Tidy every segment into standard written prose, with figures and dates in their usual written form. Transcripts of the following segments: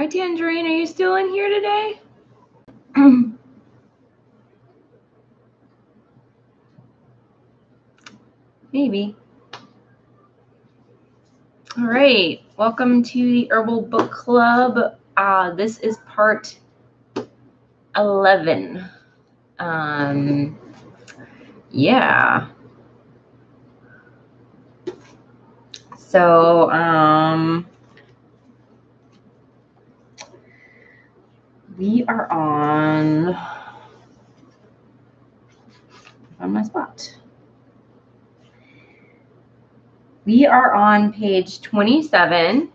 Hi, Tangerine. Are you still in here today? Maybe. All right. Welcome to the Herbal Book Club. This is part 11. Yeah. So, we are on my spot. We are on page 27.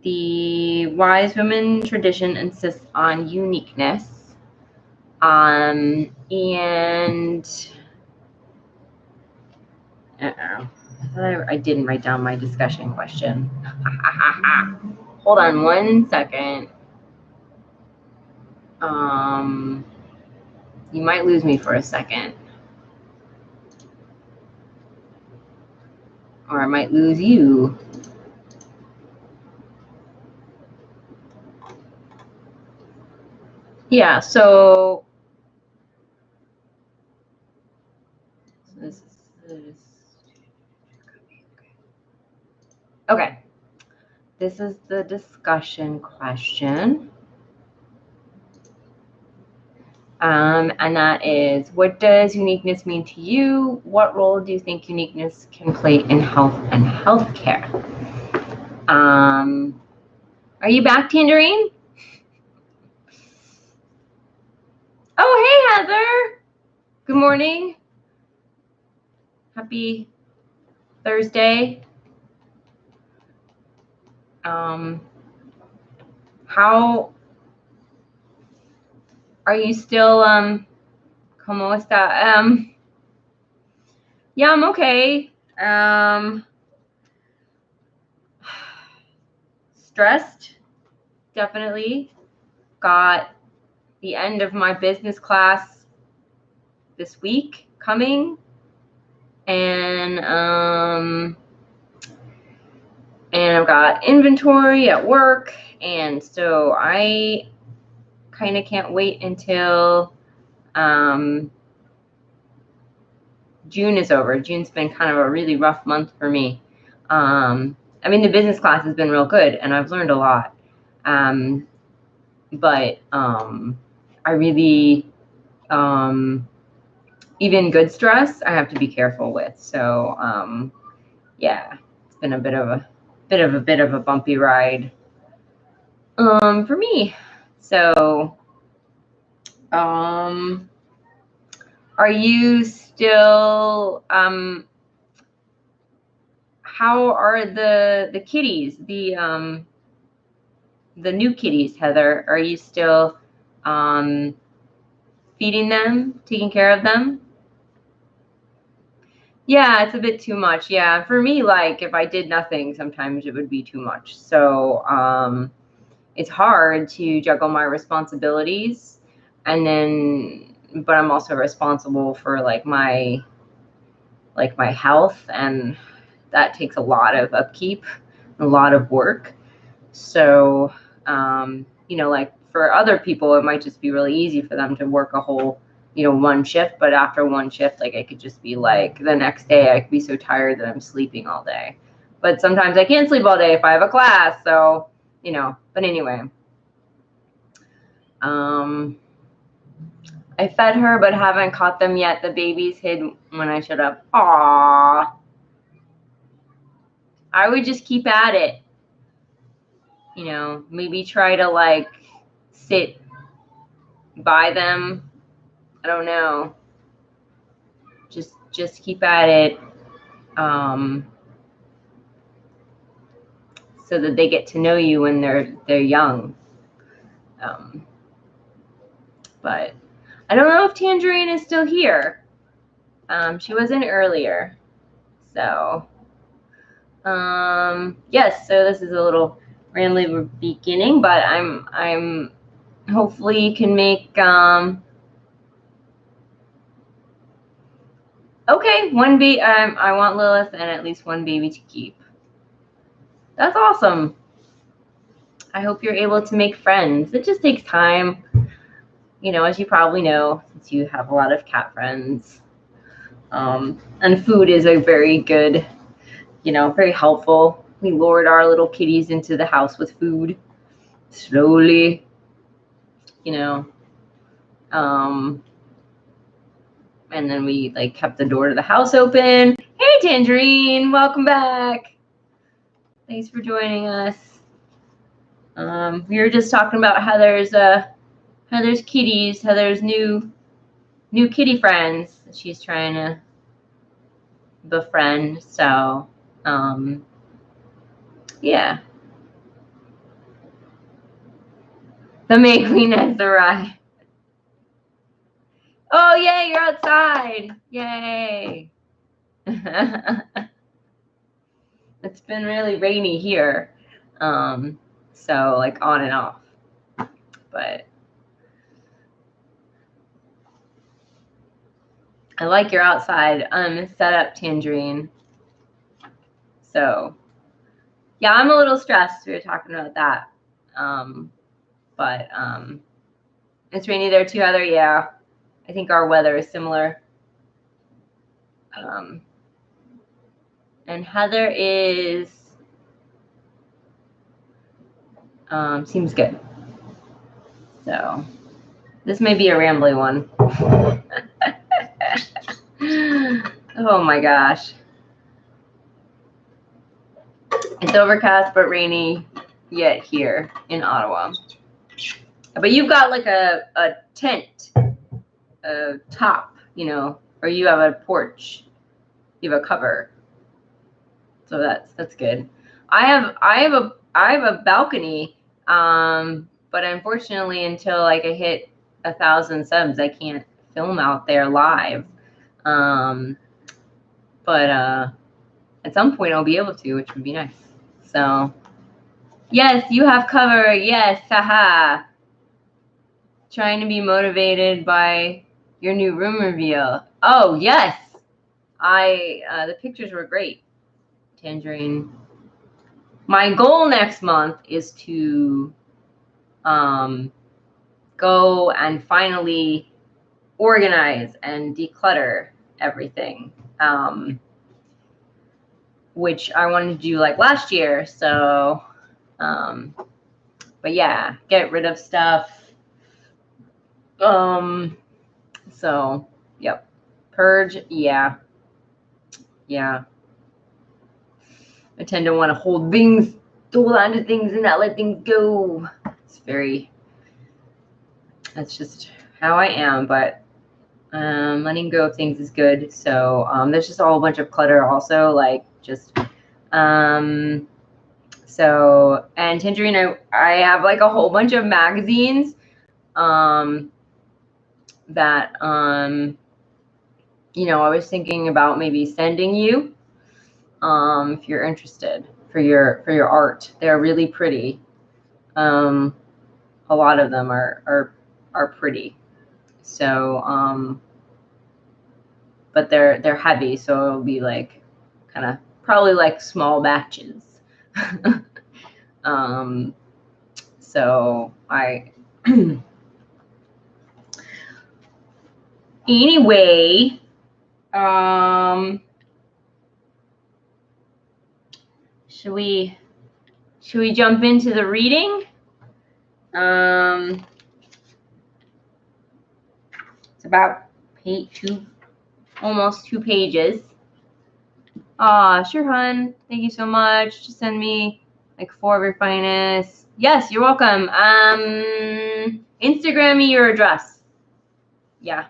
The wise women tradition insists on uniqueness. And I didn't write down my discussion question. Hold on one second. You might lose me for a second. Or I might lose you. Yeah, so this is okay. This is the discussion question. And that is, what does uniqueness mean to you? What role do you think uniqueness can play in health and healthcare? Are you back, Tangerine? Oh, hey, Heather. Good morning. Happy Thursday. How are you still, ¿Cómo está? Yeah, I'm okay. Stressed, definitely. Got the end of my business class this week coming, and I've got inventory at work, and so I kind of can't wait until June is over. June's been kind of a really rough month for me. I mean, the business class has been real good, and I've learned a lot. But I really, even good stress, I have to be careful with. So, yeah, it's been a bit of a bumpy ride for me. So, are you still how are the kitties, the new kitties, Heather? Are you still feeding them, taking care of them? Yeah, it's a bit too much. Yeah, for me, like if I did nothing, sometimes it would be too much. So it's hard to juggle my responsibilities, and then, but I'm also responsible for like my health, and that takes a lot of upkeep, a lot of work. So, you know, like for other people, it might just be really easy for them to work a whole, you know, one shift. But after one shift, like I could just be like, the next day I could be so tired that I'm sleeping all day. But sometimes I can't sleep all day if I have a class. So, you know, but anyway. I fed her, but haven't caught them yet. The babies hid when I showed up. Aww. I would just keep at it. You know, maybe try to like sit by them. I don't know. Just keep at it, so that they get to know you when they're young. But I don't know if Tangerine is still here. She was in earlier. So yes. So this is a little rambly beginning, but I'm hopefully can make okay, one baby. I want Lilith and at least one baby to keep. That's awesome. I hope you're able to make friends. It just takes time, you know, as you probably know, since you have a lot of cat friends. And food is a very good, you know, very helpful. We lured our little kitties into the house with food slowly, you know. And then we like kept the door to the house open. Hey, Tangerine, welcome back. Thanks for joining us. We were just talking about Heather's kitties, Heather's new kitty friends that she's trying to befriend. So, yeah. The May Queen has arrived. Oh, yay, you're outside. Yay. It's been really rainy here. So like on and off. But I like your outside setup, Tangerine. So yeah, I'm a little stressed. We were talking about that. But it's rainy there too, Heather. Yeah. I think our weather is similar. And Heather is seems good. So this may be a rambly one. Oh my gosh. It's overcast but rainy yet here in Ottawa. But you've got like a tent, a top, you know, or you have a porch. You have a cover. So that's good. I have a balcony, but unfortunately until like I hit 1,000 subs, I can't film out there live. But at some point I'll be able to, which would be nice. So yes, you have cover. Yes, haha. Trying to be motivated by your new room reveal. Oh yes, the pictures were great, Tangerine. My goal next month is to go and finally organize and declutter everything, which I wanted to do like last year. So, but yeah, get rid of stuff. So, yep. Purge, yeah. Yeah. I tend to want to hold on to things and not let things go. That's just how I am, but letting go of things is good. So there's just a whole bunch of clutter also, like just, so, and Tangerine, I have like a whole bunch of magazines that, you know, I was thinking about maybe sending you if you're interested for your art. They're really pretty. A lot of them are pretty. So but they're heavy, so it'll be like kind of probably like small batches. So I anyway, should we jump into the reading? It's about almost 2 pages. Sure, hun. Thank you so much. Just send me like 4 of your finest. Yes, you're welcome. Instagram me your address. Yeah,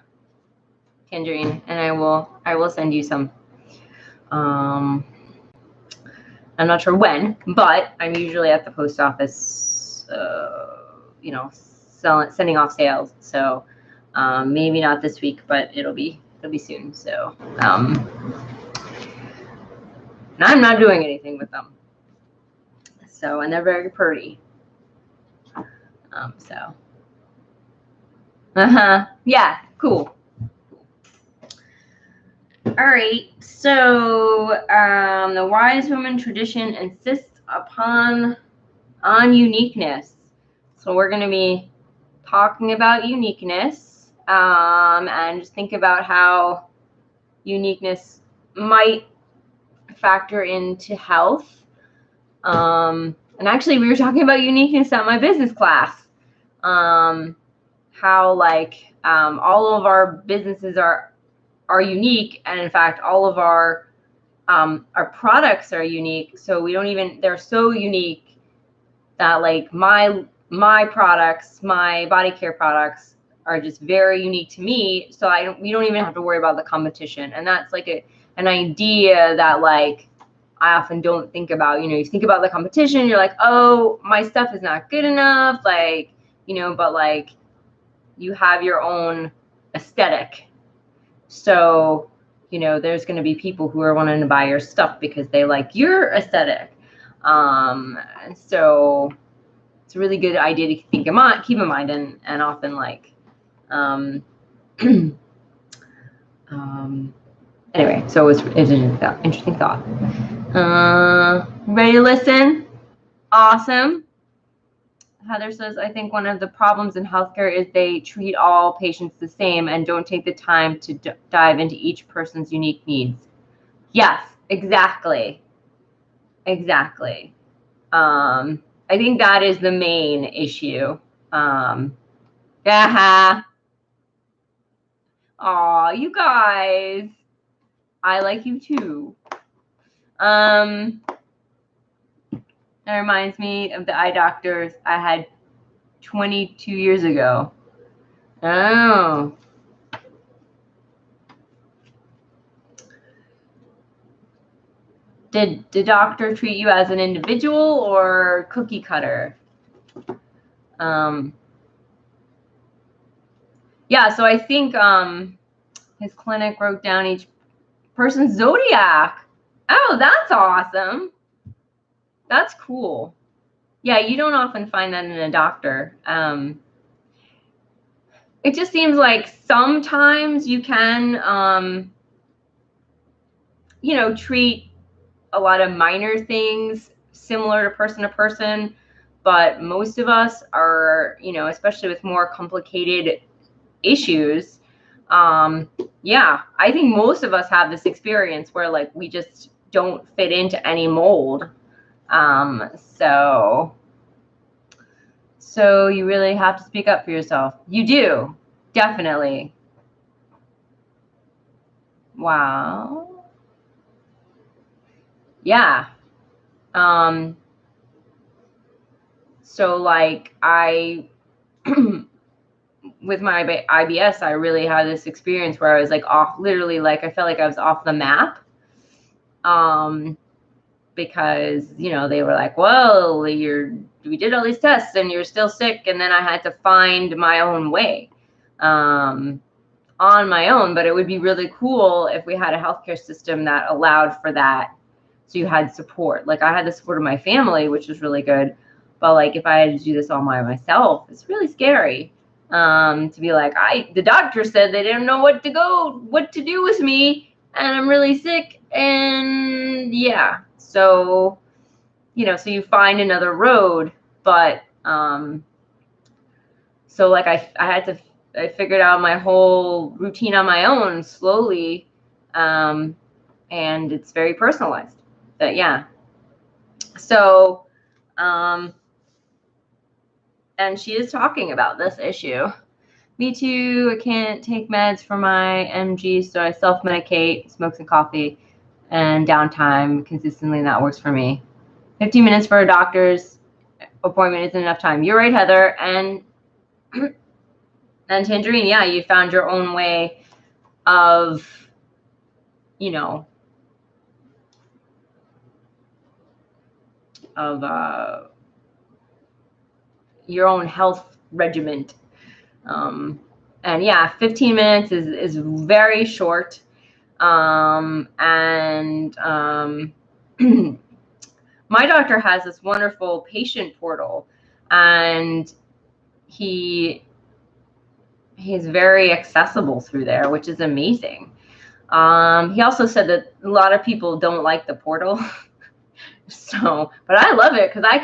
Tangerine, and I will send you some. I'm not sure when, but I'm usually at the post office, you know, sending off sales. So maybe not this week, but it'll be soon. So and I'm not doing anything with them. So, and they're very pretty. So yeah, cool. All right, so the wise woman tradition insists on uniqueness. So we're going to be talking about uniqueness, and just think about how uniqueness might factor into health. And actually, we were talking about uniqueness at my business class. How like all of our businesses are unique, and in fact, all of our products are unique. So we don't even, they're so unique that like my products, my body care products are just very unique to me. So we don't even have to worry about the competition. And that's like an idea that like I often don't think about. You know, you think about the competition, you're like, oh, my stuff is not good enough, like, you know, but like you have your own aesthetic. So, you know, there's going to be people who are wanting to buy your stuff because they like your aesthetic. So it's a really good idea to keep in mind, and often like, anyway, so it's an interesting thought. Ready to listen? Awesome. Heather says, I think one of the problems in healthcare is they treat all patients the same and don't take the time to dive into each person's unique needs. Yes, exactly. Exactly. I think that is the main issue. Yeah. Aw, you guys. I like you too. That reminds me of the eye doctors I had 22 years ago. Oh. Did the doctor treat you as an individual or cookie cutter? Yeah, so I think his clinic wrote down each person's zodiac. Oh, that's awesome. That's cool. Yeah, you don't often find that in a doctor. It just seems like sometimes you can, you know, treat a lot of minor things similar to person, but most of us are, you know, especially with more complicated issues. Yeah, I think most of us have this experience where like we just don't fit into any mold. So you really have to speak up for yourself. You do, definitely. Wow. Yeah. So like with my IBS, I really had this experience where I was like off, literally, like I felt like I was off the map. Because, you know, they were like, well, we did all these tests and you're still sick. And then I had to find my own way on my own. But it would be really cool if we had a healthcare system that allowed for that. So you had support. Like I had the support of my family, which was really good. But like if I had to do this all by myself, it's really scary. To be like, the doctor said they didn't know what to do with me, and I'm really sick. And yeah, so, you know, so you find another road. But so like I figured out my whole routine on my own slowly, and it's very personalized. But yeah, so and she is talking about this issue. Me too. I can't take meds for my MG, so I self-medicate, smoke some coffee, and downtime consistently, and that works for me. 15 minutes for a doctor's appointment isn't enough time. You're right, Heather. And Tangerine, yeah, you found your own way of, you know, of your own health regiment. And yeah, 15 minutes is very short. My doctor has this wonderful patient portal, and he's very accessible through there, which is amazing. He also said that a lot of people don't like the portal So, but I love it because I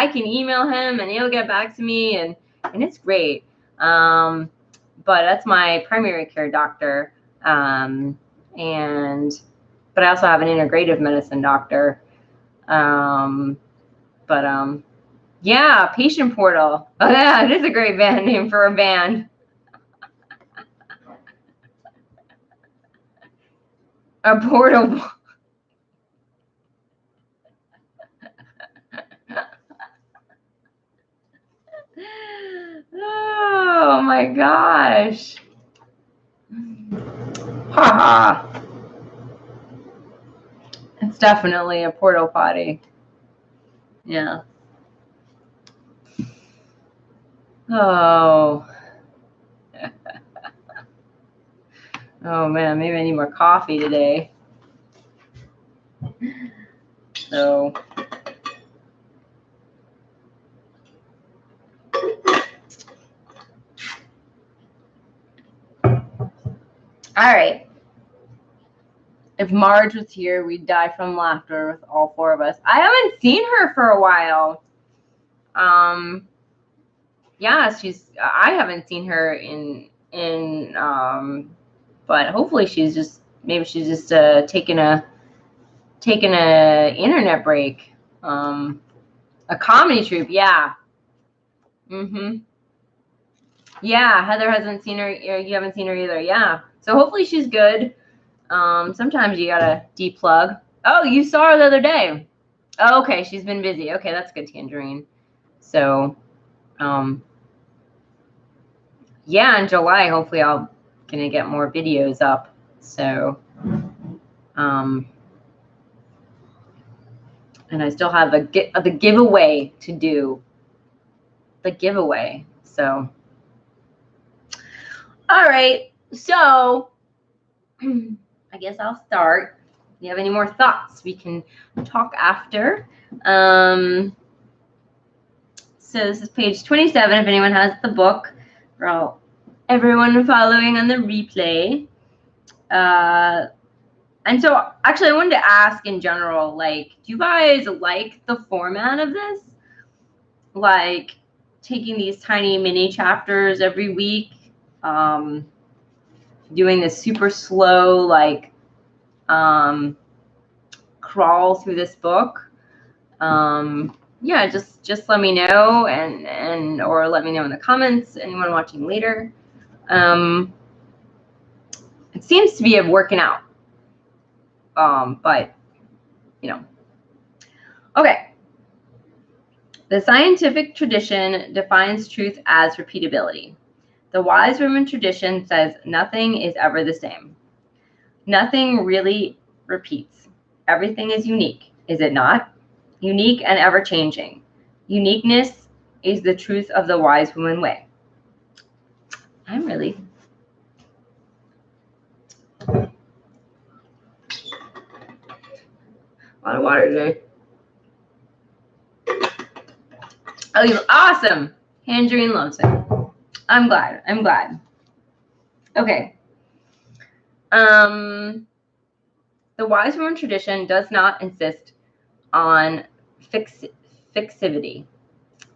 can email him and he'll get back to me, and it's great. But that's my primary care doctor. But I also have an integrative medicine doctor. Yeah, Patient Portal. Oh yeah, it is a great band name for a band. A portal. Oh my gosh. Haha. It's definitely a portal potty. Yeah. Oh. Oh man, maybe I need more coffee today. So. All right. If Marge was here, we'd die from laughter with all four of us. I haven't seen her for a while. Yeah, I haven't seen her but hopefully maybe she's just taking a internet break. A comedy troupe, yeah. Yeah, Heather hasn't seen her, you haven't seen her either, yeah. So hopefully she's good. Sometimes you gotta deplug. Oh, you saw her the other day. Oh, okay, she's been busy. Okay, that's good, Tangerine. So, yeah, in July, hopefully I'll gonna get more videos up. So, and I still have the giveaway to do. The giveaway. So, all right. So, I guess I'll start. If you have any more thoughts, we can talk after. So this is page 27. If anyone has the book, for everyone following on the replay. And so actually I wanted to ask in general, like, do you guys like the format of this? Like taking these tiny mini chapters every week, doing this super slow, like, crawl through this book. Yeah, just let me know and or let me know in the comments, anyone watching later. It seems to be working out. But you know. Okay. The scientific tradition defines truth as repeatability. The wise woman tradition says nothing is ever the same. Nothing really repeats. Everything is unique, is it not? Unique and ever-changing. Uniqueness is the truth of the wise woman way. I'm really... A lot of water today. Oh, you're awesome. Tangerine loves it. I'm glad. I'm glad. Okay. The wise woman tradition does not insist on fixivity,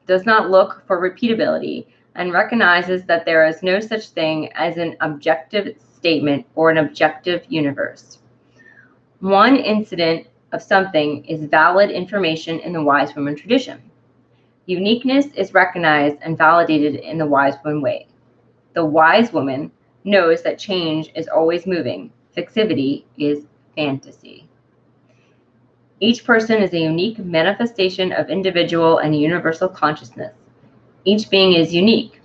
does not look for repeatability, and recognizes that there is no such thing as an objective statement or an objective universe. One incident of something is valid information in the wise woman tradition. Uniqueness is recognized and validated in the wise woman way. The wise woman knows that change is always moving. Fixivity is fantasy. Each person is a unique manifestation of individual and universal consciousness. Each being is unique.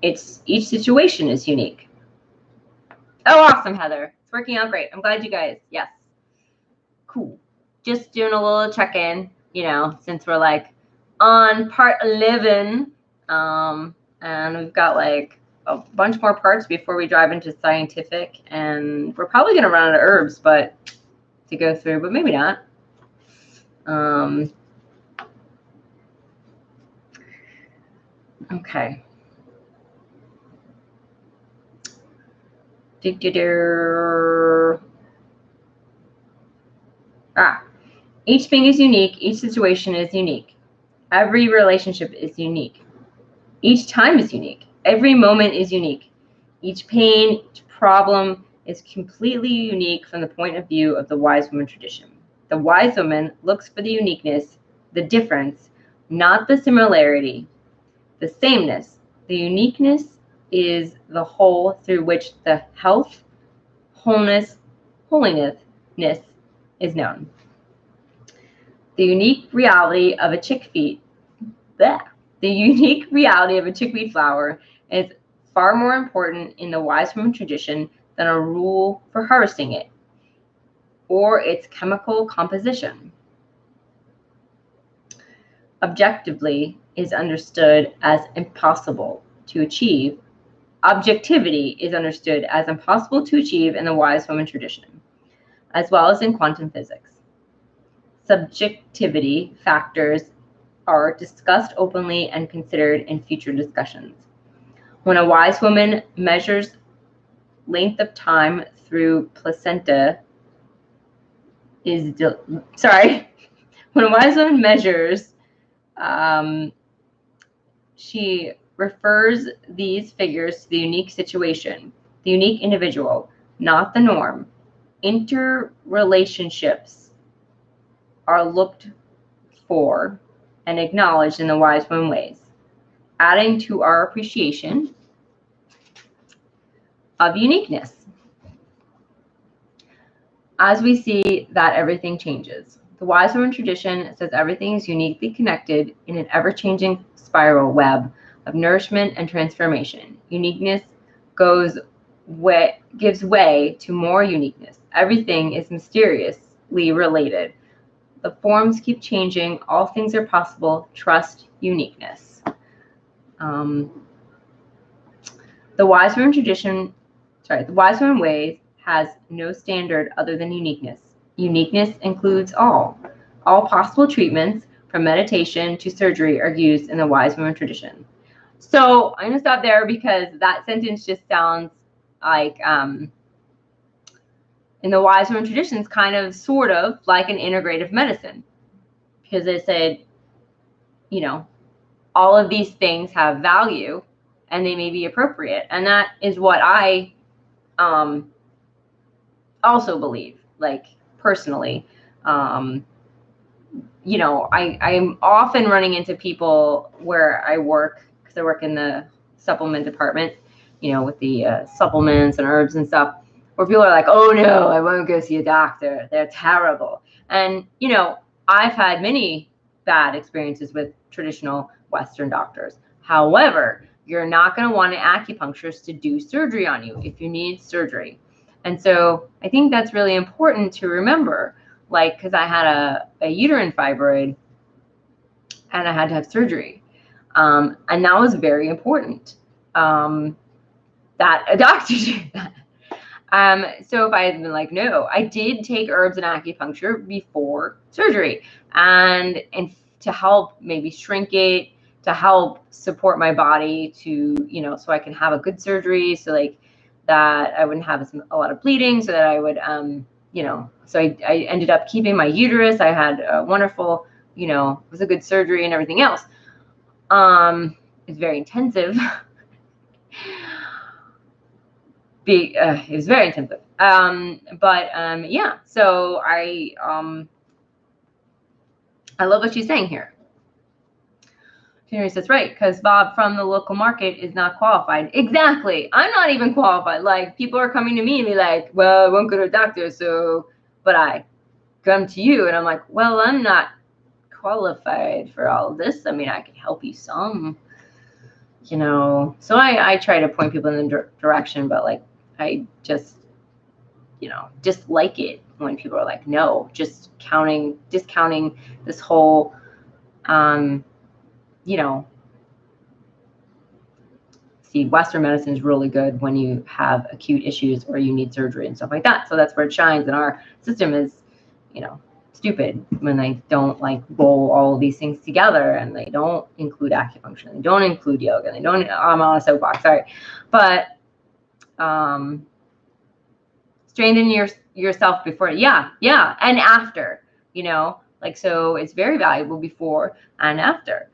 Each situation is unique. Oh, awesome, Heather. It's working out great. I'm glad you guys, yes. Cool. Just doing a little check-in, you know, since we're like on part 11. And we've got like a bunch more parts before we drive into scientific. And we're probably going to run out of herbs, but to go through, but maybe not. Okay. Each thing is unique. Each situation is unique. Every relationship is unique. Each time is unique. Every moment is unique. Each pain, each problem is completely unique from the point of view of the wise woman tradition. The wise woman looks for the uniqueness, the difference, not the similarity, the sameness. The uniqueness is the whole through which the health, wholeness, holiness is known. The unique reality of a chickweed, the unique reality of a chickweed flower is far more important in the wise woman tradition than a rule for harvesting it or its chemical composition. Objectively is understood as impossible to achieve. Objectivity is understood as impossible to achieve in the wise woman tradition, as well as in quantum physics. Subjectivity factors are discussed openly and considered in future discussions. When a wise woman measures length of time through placenta when a wise woman measures, she refers these figures to the unique situation, the unique individual, not the norm. Interrelationships are looked for and acknowledged in the wise woman ways, adding to our appreciation of uniqueness. As we see that everything changes, the wise woman tradition says everything is uniquely connected in an ever-changing spiral web of nourishment and transformation. Uniqueness gives way to more uniqueness. Everything is mysteriously related. The forms keep changing. All things are possible. Trust uniqueness. The wise woman ways has no standard other than uniqueness. Uniqueness includes all. All possible treatments, from meditation to surgery, are used in the wise woman tradition. So I'm going to stop there because that sentence just sounds like, in the wise woman tradition, it's kind of sort of like an integrative medicine, because they said, you know, all of these things have value and they may be appropriate. And that is what I also believe, like personally. You know, I'm often running into people where I work, because I work in the supplement department, you know, with the supplements and herbs and stuff, where people are like, oh no, I won't go see a doctor. They're terrible. And, you know, I've had many bad experiences with traditional Western doctors. However, you're not going to want an acupuncturist to do surgery on you if you need surgery. And so I think that's really important to remember, like, because I had a uterine fibroid and I had to have surgery. And that was very important that a doctor do that. So if I had been like, no, I did take herbs and acupuncture before surgery, and to help maybe shrink it, to help support my body to, you know, so I can have a good surgery, so like that I wouldn't have a lot of bleeding, so that I would, you know, so I ended up keeping my uterus. I had a wonderful, you know, it was a good surgery and everything else. It's very intensive. It was very intensive. Yeah, so I love what she's saying here. Henry says, right, because Bob from the local market is not qualified. Exactly. I'm not even qualified. Like, people are coming to me and be like, well, I won't go to a doctor, so, but I come to you, and I'm like, well, I'm not qualified for all of this. I mean, I can help you some, you know. So I try to point people in the direction, but like, I just, you know, just like it when people are like, no, discounting this whole, you know, see, Western medicine is really good when you have acute issues or you need surgery and stuff like that. So that's where it shines. And our system is, you know, stupid when they don't like roll all of these things together, and they don't include acupuncture, they don't include yoga, they don't, I'm on a soapbox, sorry. But strengthen yourself before, yeah, and after, you know, Like, so it's very valuable before and after,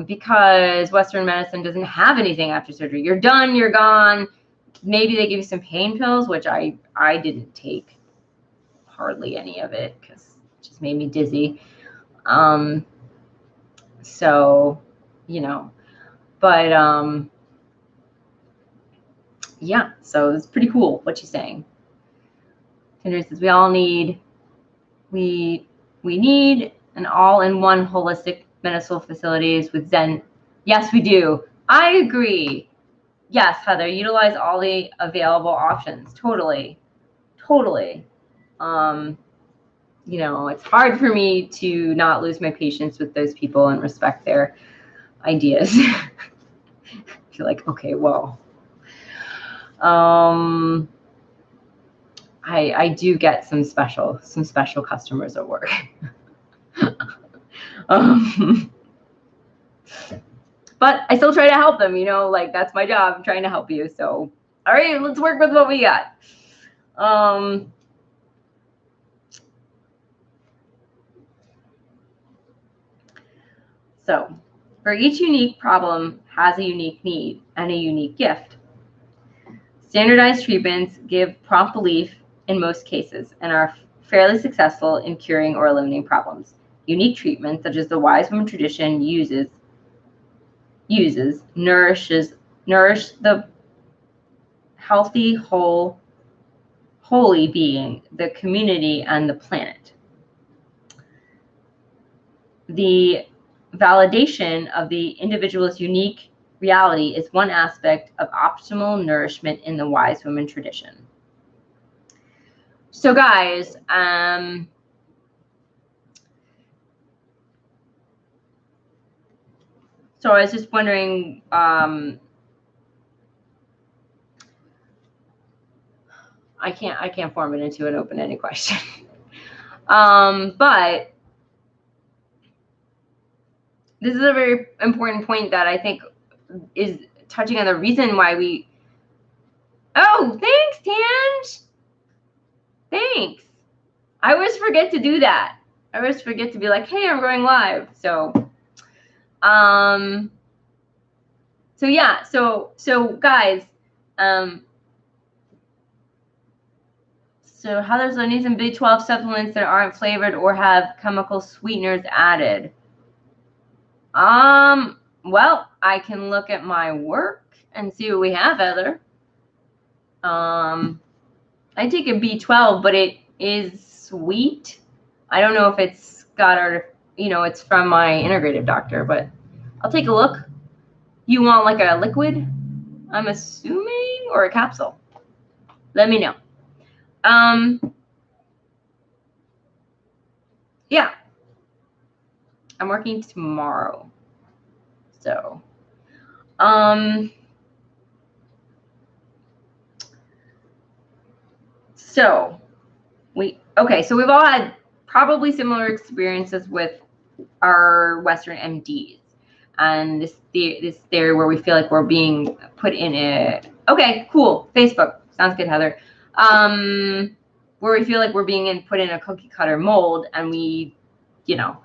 because Western medicine doesn't have anything after surgery. You're done, you're gone. Maybe they give you some pain pills, which I didn't take hardly any of it because it just made me dizzy. So, you know, but yeah, so it's pretty cool what she's saying. Tinder says we all need, we need an all-in-one holistic medical facilities with Zen. Yes, we do. I agree. Yes, Heather, utilize all the available options. Totally. Totally. You know, it's hard for me to not lose my patience with those people and respect their ideas. I feel like, okay, well, I do get some special customers at work. But I still try to help them, you know, like that's my job. I'm trying to help you. So, all right, let's work with what we got. So, for each unique problem has a unique need and a unique gift. Standardized treatments give prompt relief in most cases and are fairly successful in curing or eliminating problems. Unique treatments, such as the wise woman tradition uses nourish the healthy, holy being, the community, and the planet. The validation of the individual's unique reality is one aspect of optimal nourishment in the wise woman tradition. So guys, so I was just wondering, I can't form it into an open-ended question. But this is a very important point that I think is touching on the reason why we. Oh, thanks, Tange. Thanks. I always forget to do that. I always forget to be like, hey, I'm going live. So, so yeah, so guys, so how there's need some B12 supplements that aren't flavored or have chemical sweeteners added. Well, I can look at my work and see what we have, Heather. I take a B12, but it is sweet. I don't know if it's got our, you know, it's from my integrative doctor, but I'll take a look. You want like a liquid, I'm assuming, or a capsule? Let me know. Yeah, I'm working tomorrow. So, so so we've all had probably similar experiences with our Western MDs, and this theory where we feel like we're being put in a, okay, cool, Facebook, sounds good, Heather, where we feel like we're being put in a cookie cutter mold, and we, you know,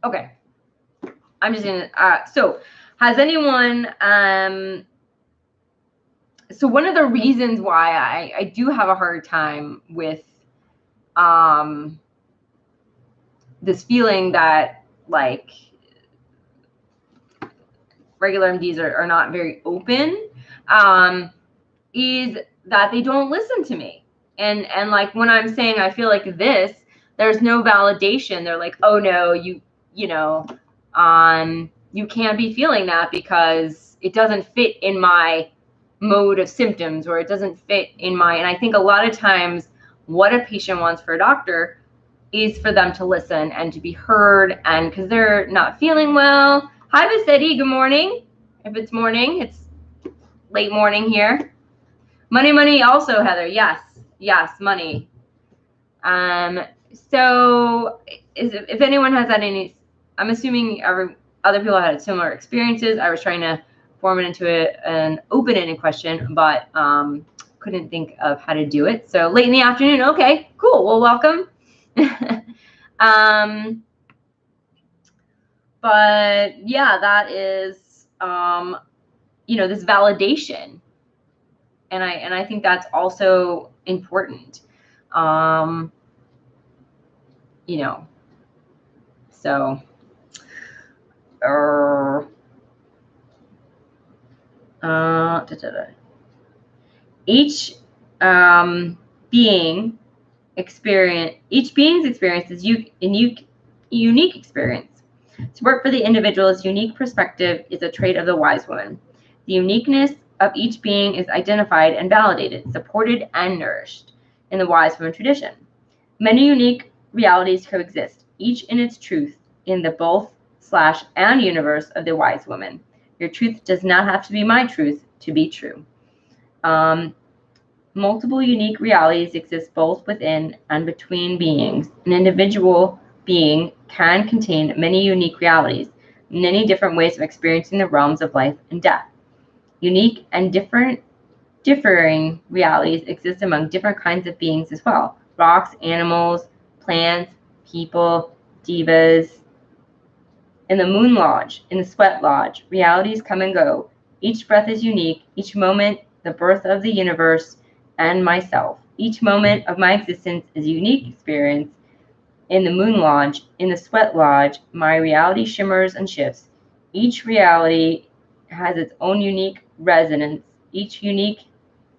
okay, I'm just gonna, so has anyone, so one of the reasons why I do have a hard time with this feeling that like regular MDs are not very open, is that they don't listen to me. And like when I'm saying I feel like this, there's no validation. They're like, oh no, you know, you can't be feeling that because it doesn't fit in my mode of symptoms, or it doesn't fit in my, and I think a lot of times what a patient wants for a doctor is for them to listen and to be heard, and because they're not feeling well. Hi, Vasetti, good morning. If it's morning, it's late morning here. Money also, Heather. Yes, money. So if anyone has had any, I'm assuming other people had similar experiences. I was trying to form it into an open-ended question, but couldn't think of how to do it. So late in the afternoon, okay, cool. Well, welcome. But yeah, that is, this validation. And I think that's also important. So, each being's experience is unique experience. To work for the individual's unique perspective is a trait of the wise woman. The uniqueness of each being is identified and validated, supported and nourished in the wise woman tradition. Many unique realities coexist, each in its truth, in the both/and universe of the wise woman. Your truth does not have to be my truth to be true. Multiple unique realities exist both within and between beings. An individual being can contain many unique realities, many different ways of experiencing the realms of life and death. Unique and differing realities exist among different kinds of beings as well. Rocks, animals, plants, people, divas. In the moon lodge, in the sweat lodge, realities come and go. Each breath is unique, each moment the birth of the universe and myself. Each moment of my existence is a unique experience. In the moon lodge, in the sweat lodge, my reality shimmers and shifts. Each reality has its own unique resonance. Each unique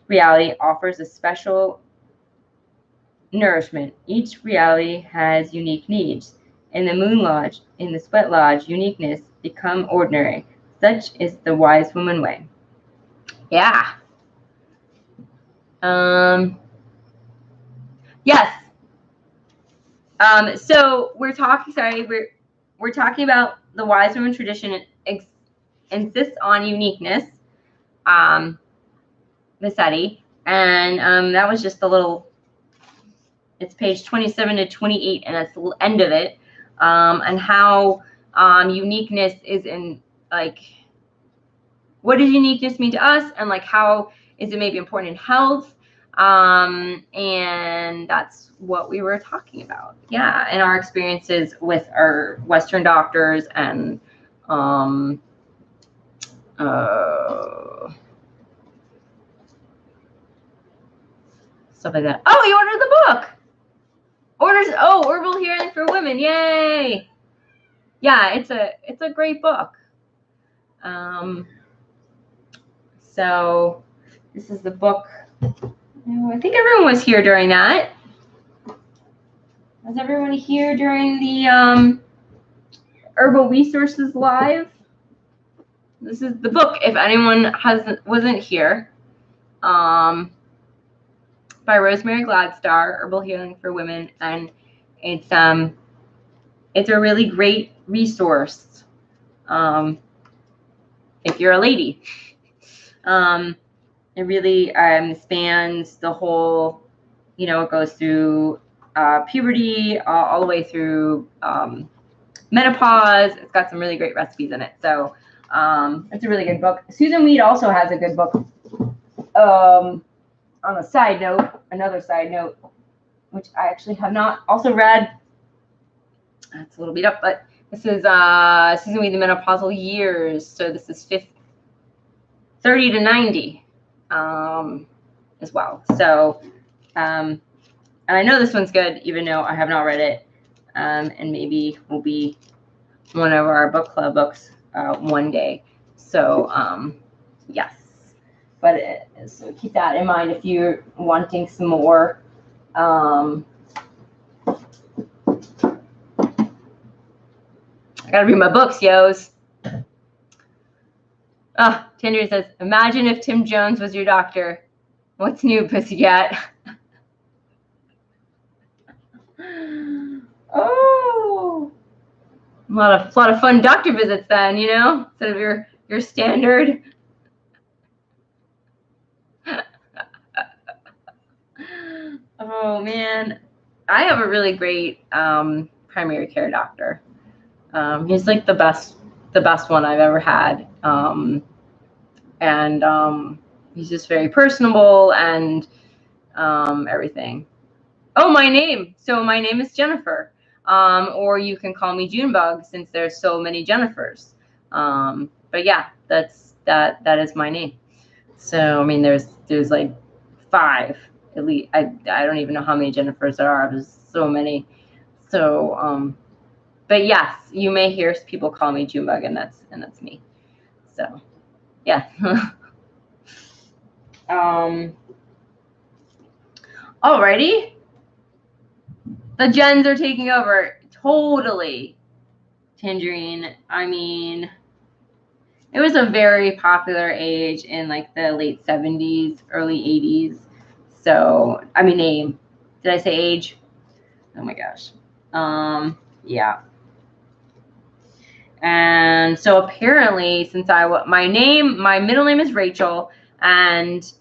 reality offers a special nourishment. Each reality has unique needs. In the moon lodge, in the sweat lodge, uniqueness become ordinary. Such is the wise woman way. Yeah. Yes. So we're talking. Sorry, we're talking about the wise woman tradition. Insists on uniqueness. Massetti, and that was just a little. It's page 27 to 28, and that's the end of it. And how uniqueness is in, like, what does uniqueness mean to us, and like how is it maybe important in health, and that's what we were talking about. Yeah, and our experiences with our Western doctors and stuff like that. Oh, you ordered the book. Herbal Healing for Women. Yay. Yeah, it's a great book. So this is the book. I think everyone was here during that. Was everyone here during the Herbal Resources Live? This is the book, if anyone wasn't here. By Rosemary Gladstar, Herbal Healing for Women, and it's a really great resource if you're a lady. It really spans the whole, it goes through puberty all the way through menopause. It's got some really great recipes in it. So it's a really good book. Susun Weed also has a good book. On a side note, another side note, which I actually have not also read. That's a little beat up, but this is Susun Weed, the Menopausal Years. So this is 30 to 90 as well. So, and I know this one's good, even though I have not read it, and maybe will be one of our book club books one day. So, yes. But so keep that in mind if you're wanting some more. I gotta read my books, yos. Tandria says, imagine if Tim Jones was your doctor. What's new, pussycat? Oh, a lot of fun doctor visits then, instead of your standard. Oh man, I have a really great primary care doctor. He's like the best one I've ever had. and he's just very personable and everything. Oh, my name. So my name is Jennifer, or you can call me Junebug since there's so many Jennifers. But yeah, that is my name. So I mean, there's like 5 at least. I don't even know how many Jennifers there are. There's so many. So but yes, you may hear people call me Junebug, and that's me. So yeah. Alrighty. The gens are taking over. Totally. Tangerine. I mean, it was a very popular age in like the late 70s, early 80s. So, I mean, name. Did I say age? Oh my gosh. Yeah. And so apparently, since my middle name is Rachel, and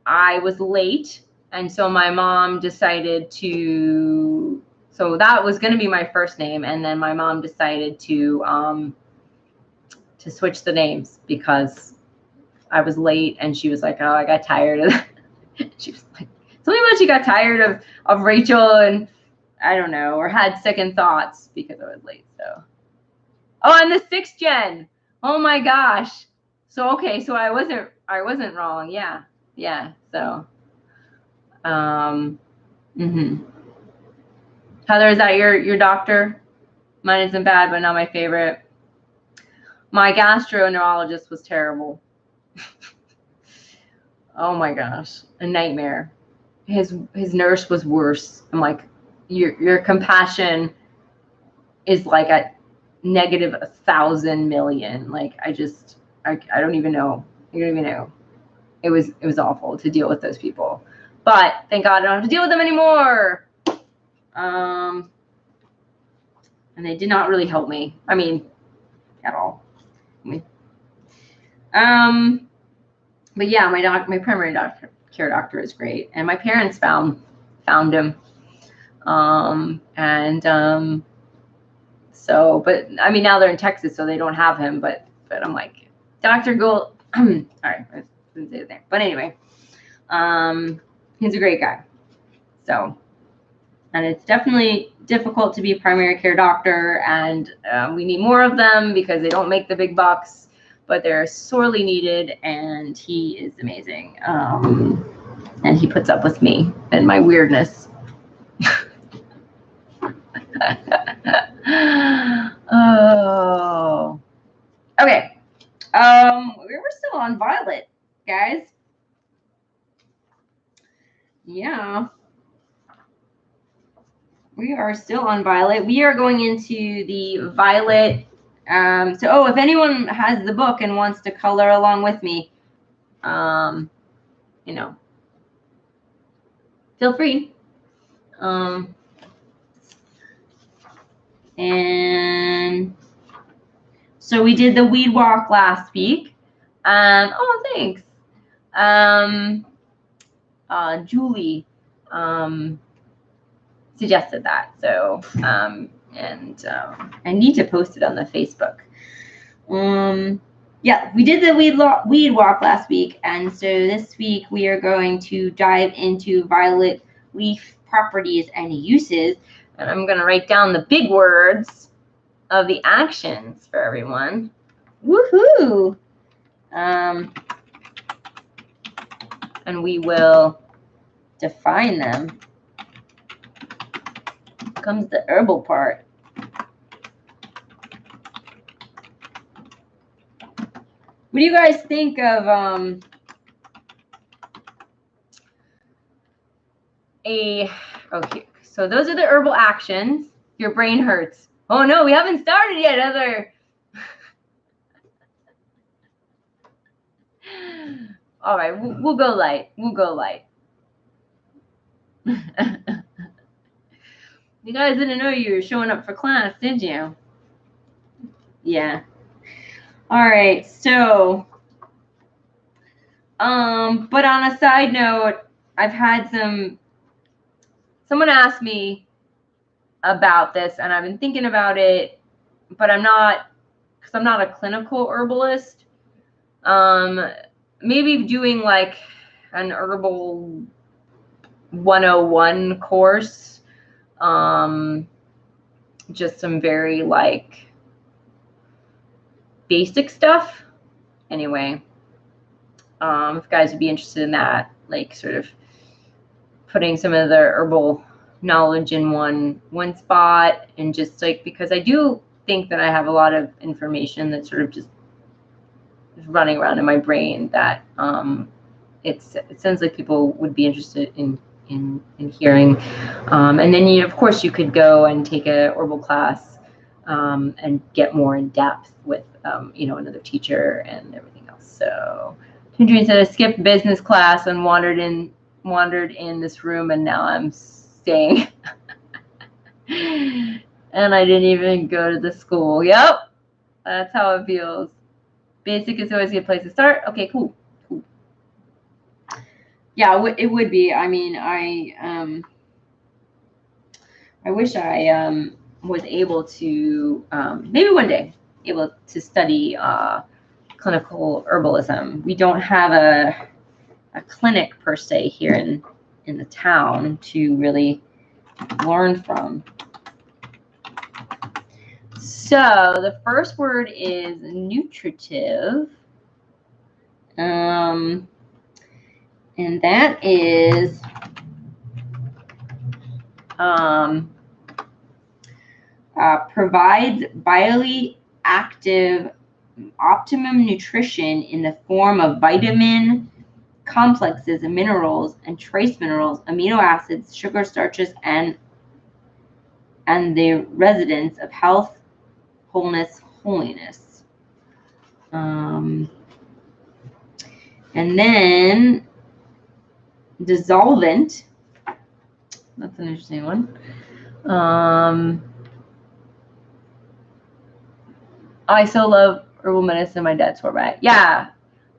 I was late, and so my mom decided to, so that was going to be my first name, and then my mom decided to switch the names because I was late, and she was like, oh, I got tired of that. She was like, something about she got tired of Rachel, and I don't know, or had second thoughts because I was late. So, oh, I'm the 6th gen. Oh my gosh. So okay, so I wasn't wrong. Yeah. So, Heather, is that your doctor? Mine isn't bad, but not my favorite. My gastroenterologist was terrible. Oh my gosh, a nightmare. His nurse was worse. I'm like, your compassion is like at negative 1,000 million. Like I don't even know. I don't even know. It was awful to deal with those people. But thank God I don't have to deal with them anymore. And they did not really help me. I mean, at all. But yeah, my primary care doctor is great, and my parents found him. So, but I mean, now they're in Texas, so they don't have him. But I'm like, Dr. Gold. All right, I didn't say it there. But anyway, he's a great guy. So, and it's definitely difficult to be a primary care doctor, and we need more of them because they don't make the big bucks, but they're sorely needed, and he is amazing. And he puts up with me and my weirdness. Oh, okay. We were still on Violet, guys. Yeah, we are still on Violet. We are going into the Violet. So, if anyone has the book and wants to color along with me, feel free. And so we did the weed walk last week. Oh, thanks. Julie suggested that. So, I need to post it on the Facebook. Yeah, we did the weed walk last week, and so this week we are going to dive into violet leaf properties and uses. And I'm going to write down the big words of the actions for everyone. Woohoo! And we will define them. Comes the herbal part. What do you guys think of okay, so those are the herbal actions. Your brain hurts. Oh no, we haven't started yet, Heather. All right, we'll go light. We'll go light. You guys didn't know you were showing up for class, did you? Yeah. All right, so but on a side note, I've had someone asked me about this, and I've been thinking about it, but I'm not, because I'm not a clinical herbalist. Maybe doing like an herbal 101 course. Just some very like basic stuff. Anyway, if guys would be interested in that, like sort of putting some of the herbal knowledge in one spot, and just like, because I do think that I have a lot of information that sort of just is running around in my brain that it sounds like people would be interested in hearing. And then of course you could go and take a herbal class and get more in depth with another teacher and everything else. So Tundrine said I skipped business class and wandered in this room, and now I'm staying. And I didn't even go to the school. Yep, that's how it feels. Basic is always a good place to start. Okay, cool. Yeah, it would be. I mean, I wish I was able to maybe one day able to study clinical herbalism. We don't have a clinic per se here in the town to really learn from. So the first word is nutritive. And that is provides biologically active optimum nutrition in the form of vitamin complexes and minerals and trace minerals, amino acids, sugar, starches, and the residents of health, wholeness, holiness. And then dissolvent. That's an interesting one. I so love herbal medicine. My dad swore by it. Yeah,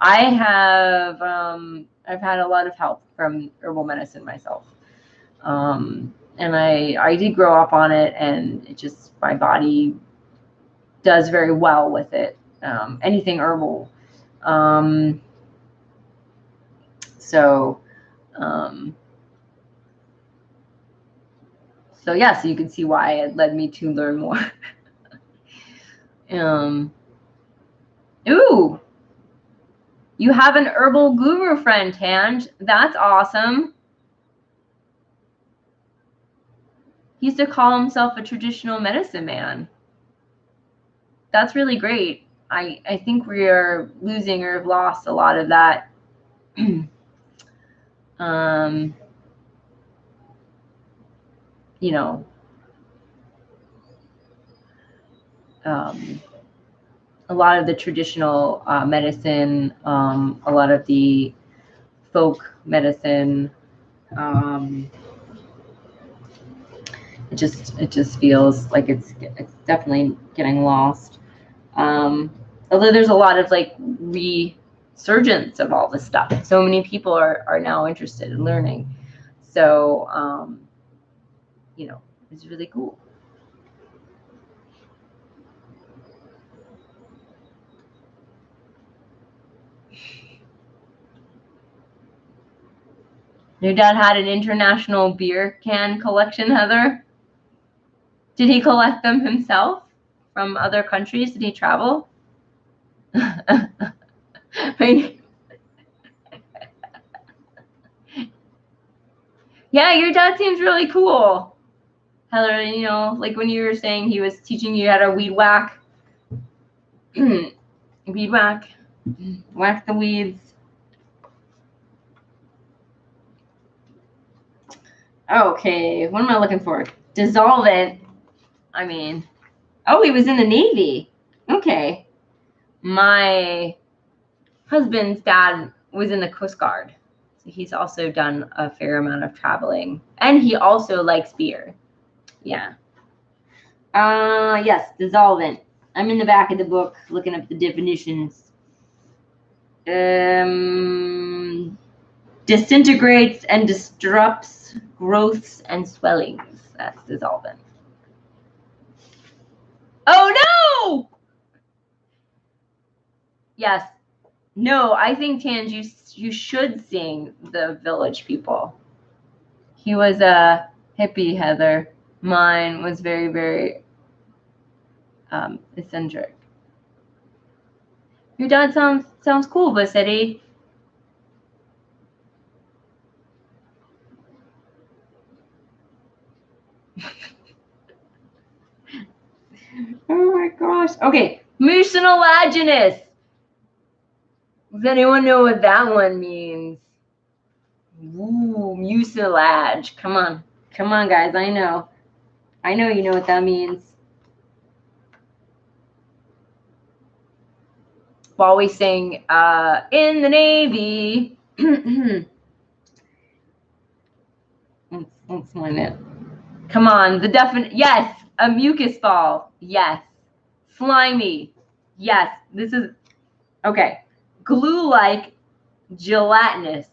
I have. I've had a lot of help from herbal medicine myself, and I did grow up on it, and it just, my body does very well with it. Anything herbal. So yeah, so you can see why it led me to learn more. Ooh, you have an herbal guru friend, Tanj. That's awesome. He used to call himself a traditional medicine man. That's really great. I think we are losing or have lost a lot of that. A lot of the traditional medicine, a lot of the folk medicine, it just feels like it's definitely getting lost. Although there's a lot of like resurgence of all this stuff. So many people are now interested in learning. So it's really cool. Your dad had an international beer can collection, Heather. Did he collect them himself from other countries? Did he travel? Yeah, your dad seems really cool, Heather. Like when you were saying he was teaching you how to weed whack. Weed whack. Whack the weeds. Okay, what am I looking for? Dissolvent. I mean, oh, he was in the Navy. Okay. My husband's dad was in the Coast Guard. So he's also done a fair amount of traveling. And he also likes beer. Yeah. Yes, dissolvent. I'm in the back of the book looking up the definitions. Disintegrates and disrupts growths and swellings. That's dissolvent. Oh no! Yes, No, I think Tans, you should sing The Village People. He was a hippie, Heather. Mine was very, very eccentric. Your dad sounds cool, Vasetti. Oh my gosh. Okay, mucilaginous. Does anyone know what that one means? Ooh, mucilage. Come on, guys. I know you know what that means. While we sing in the Navy. Let's find it. Come on, the definite. Yes, a mucus ball. Yes, slimy. Yes, this is okay. Glue-like, gelatinous,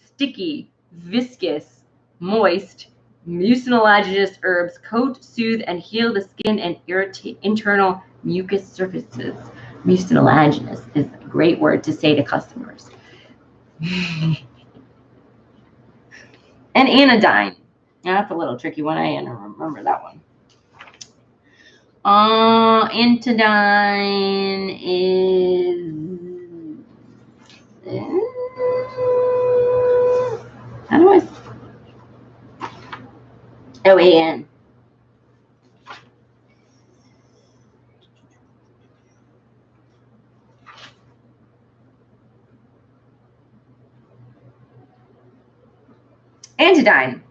sticky, viscous, moist, mucilaginous herbs coat, soothe, and heal the skin and irritate internal mucus surfaces. Mucilaginous is a great word to say to customers. And anodyne. Now, that's a little tricky one. I remember that one. Anodyne is how do I? OAN. Anodyne.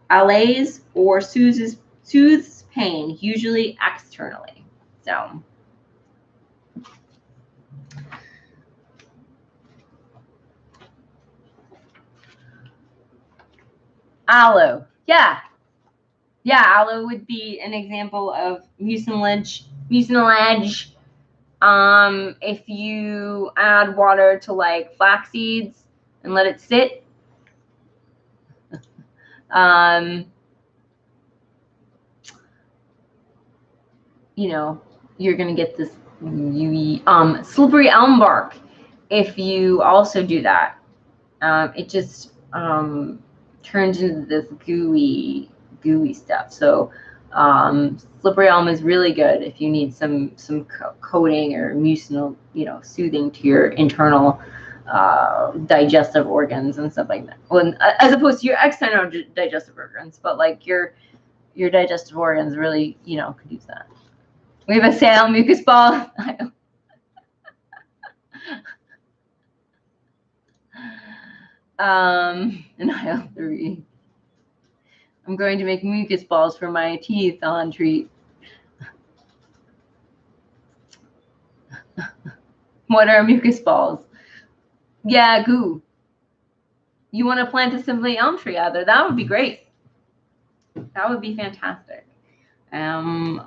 Allays or soothes pain, usually externally. So. Aloe. Yeah. Yeah, aloe would be an example of mucilage. If you add water to like flax seeds and let it sit, you know, you're gonna get this slippery elm bark. If you also do that, it just turns into this gooey stuff. So slippery elm is really good if you need some coating or mucinal, soothing to your internal digestive organs and stuff like that. Well, as opposed to your external digestive organs, but like your digestive organs really, could use that. We have a sale, mucus ball. And aisle 3. I'm going to make mucus balls for my teeth on treat. What are mucus balls? Yeah, goo. You want to plant a simply elm tree out there? That would be great. That would be fantastic. I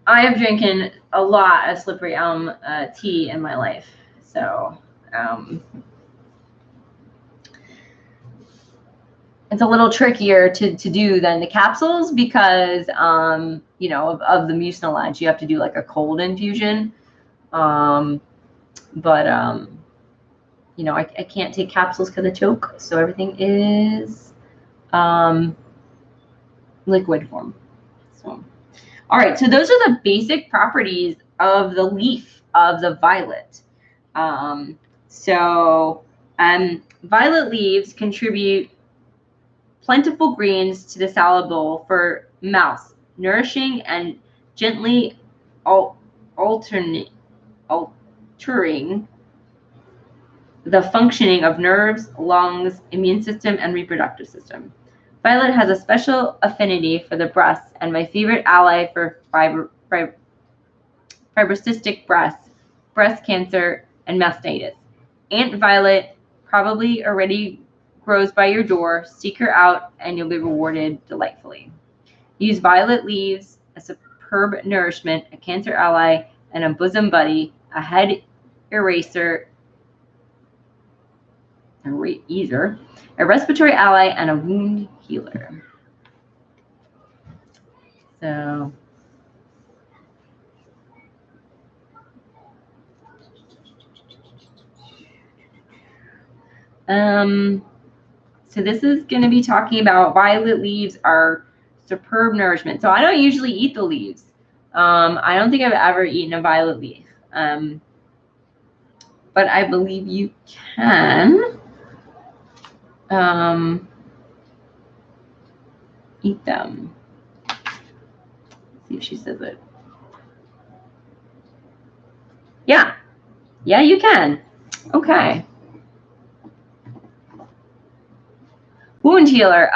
have drinking a lot of slippery elm tea in my life, so it's a little trickier to do than the capsules because of the mucilage. You have to do like a cold infusion, I can't take capsules because of choke, so everything is liquid form. So, all right, so those are the basic properties of the leaf of the violet. Violet leaves contribute plentiful greens to the salad bowl for mouth, nourishing and gently altering the functioning of nerves, lungs, immune system, and reproductive system. Violet has a special affinity for the breast and my favorite ally for fibrocystic breast cancer, and mastitis. Aunt Violet probably already grows by your door. Seek her out and you'll be rewarded delightfully. Use violet leaves, a superb nourishment, a cancer ally, and a bosom buddy, a head eraser, a respiratory ally, and a wound healer. So So this is going to be talking about violet leaves are superb nourishment. So I don't usually eat the leaves. I don't think I've ever eaten a violet leaf. But I believe you can eat them. Let's see if she says it. Yeah. Yeah, you can. Okay. Wound healer.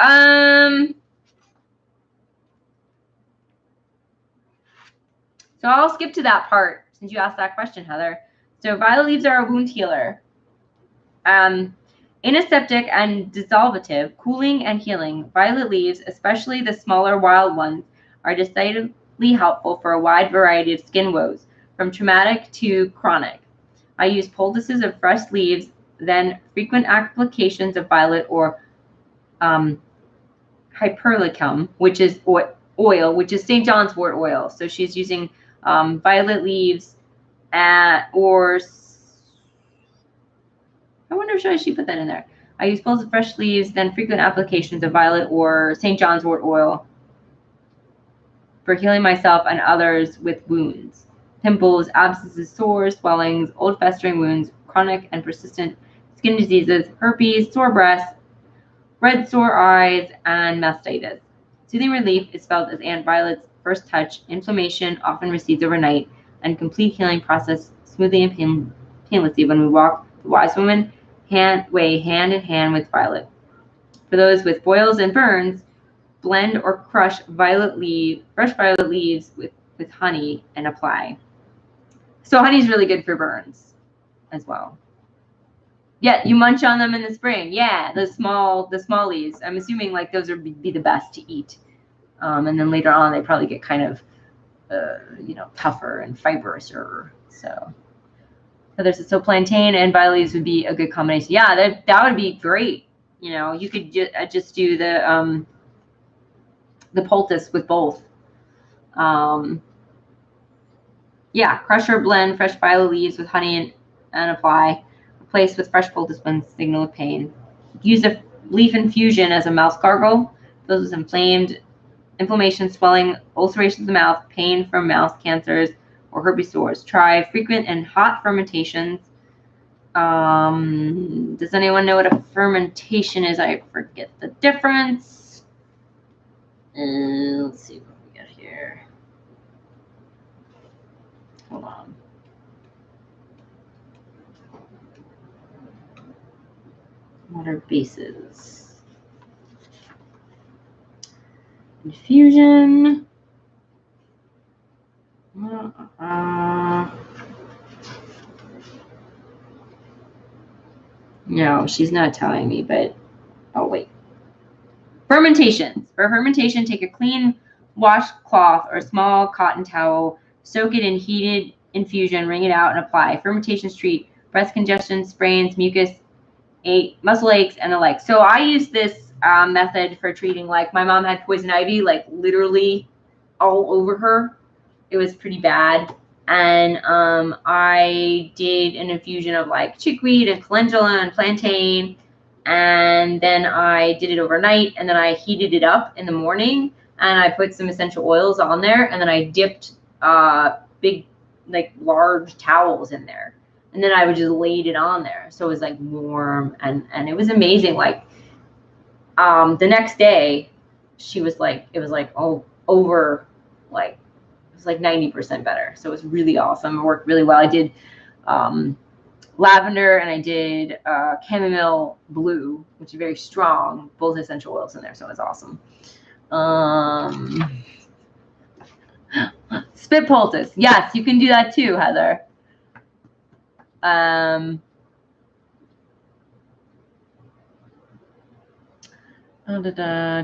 So I'll skip to that part since you asked that question, Heather. So violet leaves are a wound healer. Antiseptic and dissolvative, cooling and healing. Violet leaves, especially the smaller wild ones, are decidedly helpful for a wide variety of skin woes, from traumatic to chronic. I use poultices of fresh leaves, then frequent applications of violet or hyperlicum, which is oil, which is St. John's wort oil. So she's using violet leaves or I wonder if she put that in there. I use pulls of fresh leaves, then frequent applications of violet or St. John's wort oil for healing myself and others with wounds, pimples, abscesses, sores, swellings, old festering wounds, chronic and persistent skin diseases, herpes, sore breasts, red sore eyes, and mastitis. Soothing relief is felt as Aunt Violet's first touch. Inflammation often recedes overnight, and complete healing process smoothly and painlessly when we walk the wise woman hand in hand with Violet. For those with boils and burns, blend or crush fresh violet leaves with honey and apply. So honey is really good for burns as well. Yeah, you munch on them in the spring. Yeah, the small leaves. I'm assuming like those would be the best to eat. And then later on, they probably get kind of, tougher and fibrous or so. So plantain and violet leaves would be a good combination. Yeah, that would be great. You could just do the poultice with both. Yeah, crush or blend fresh violet leaves with honey and apply. Replace with fresh poultice when signal of pain. Use a leaf infusion as a mouth gargle. Those with inflammation, swelling, ulcerations of the mouth, pain from mouth cancers, or herpes sores. Try frequent and hot fermentations. Does anyone know what a fermentation is? I forget the difference. Let's see what we got here. Hold on. What are bases? Infusion. No, she's not telling me, but oh wait. Fermentations. For fermentation, take a clean washcloth or small cotton towel, soak it in heated infusion, wring it out, and apply. Fermentations treat breast congestion, sprains, mucus, muscle aches, and the like. So I use this method for treating, like my mom had poison ivy, like literally all over her. It was pretty bad. And I did an infusion of like chickweed and calendula and plantain. And then I did it overnight, and then I heated it up in the morning, and I put some essential oils on there, and then I dipped big, like large towels in there, and then I would just laid it on there, so it was like warm, and it was amazing. Like the next day, she was like, it was like over, like it was like 90% better, so it was really awesome. It worked really well. I did lavender, and I did chamomile blue, which is very strong, both essential oils in there, so it was awesome. Spit poultice. Yes, you can do that too, Heather.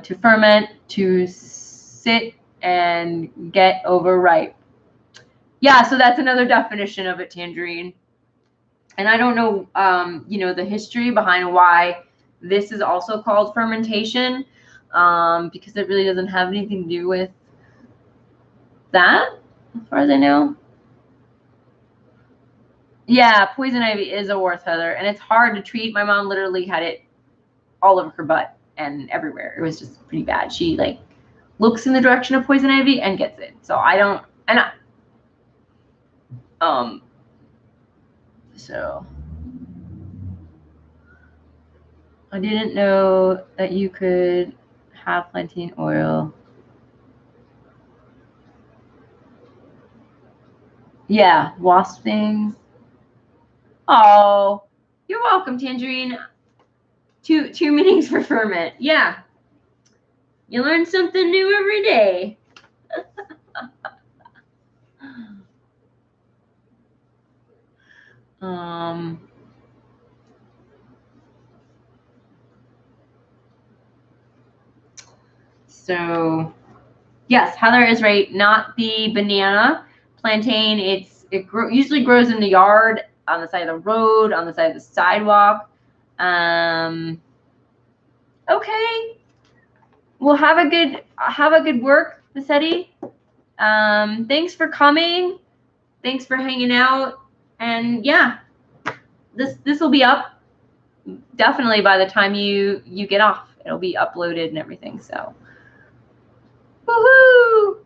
To ferment, to sit and get overripe. Yeah, so that's another definition of it, Tangerine. And I don't know, the history behind why this is also called fermentation, because it really doesn't have anything to do with that, as far as I know. Yeah, poison ivy is a worst, Heather, and it's hard to treat. My mom literally had it all over her butt and everywhere. It was just pretty bad. She like looks in the direction of poison ivy and gets it. So I don't, and so I didn't know that you could have plantain oil. Yeah, wasp things. Oh, you're welcome, Tangerine. Two meanings for ferment. Yeah. You learn something new every day. So yes, Heather is right. Not the banana plantain. It usually grows in the yard, on the side of the road, on the side of the sidewalk. Okay. Well, have a good work, Massetti. Thanks for coming. Thanks for hanging out. And yeah, this will be up definitely by the time you get off. It'll be uploaded and everything. So, woohoo!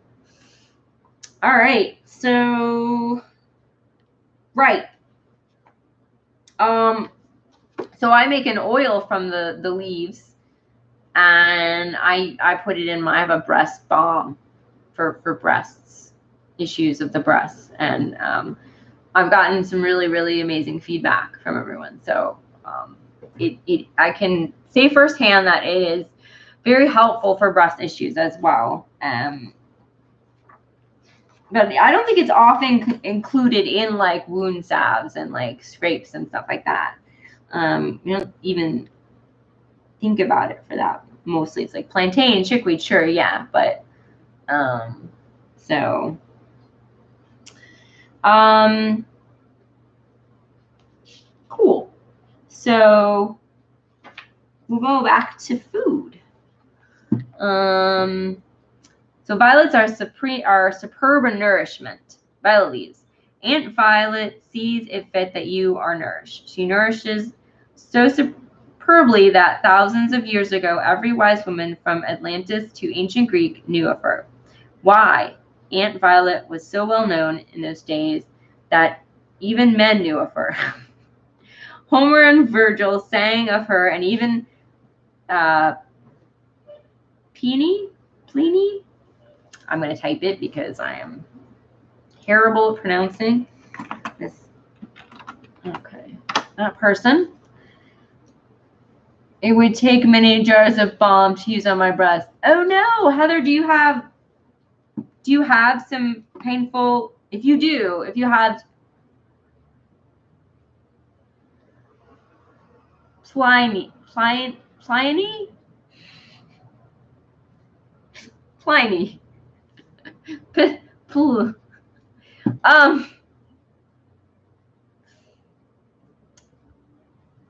All right. So, right. So I make an oil from the leaves, and I put it in my, I have a breast balm for breasts, issues of the breasts, and I've gotten some really amazing feedback from everyone. So I can say firsthand that it is very helpful for breast issues as well. But I don't think it's often included in like wound salves and like scrapes and stuff like that. You don't even think about it for that. Mostly it's like plantain, chickweed, sure, yeah, but so cool. So we'll go back to food. So violets are superb nourishment. Violet leaves. Aunt Violet sees it fit that you are nourished. She nourishes so superbly that thousands of years ago, every wise woman from Atlantis to ancient Greek knew of her. Why? Aunt Violet was so well known in those days that even men knew of her. Homer and Virgil sang of her, and even Pliny. I'm going to type it because I am terrible at pronouncing this. Okay, that person. It would take many jars of balm to use on my breast. Oh no, Heather, do you have some painful? If you have Pliny.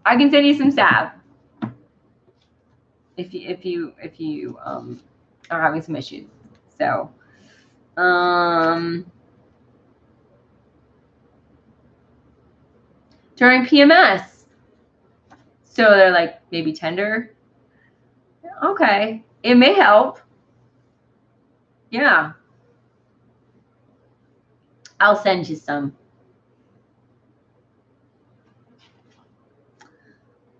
I can send you some salve if you are having some issues. So during PMS, so they're like maybe tender. Okay, it may help. Yeah, I'll send you some.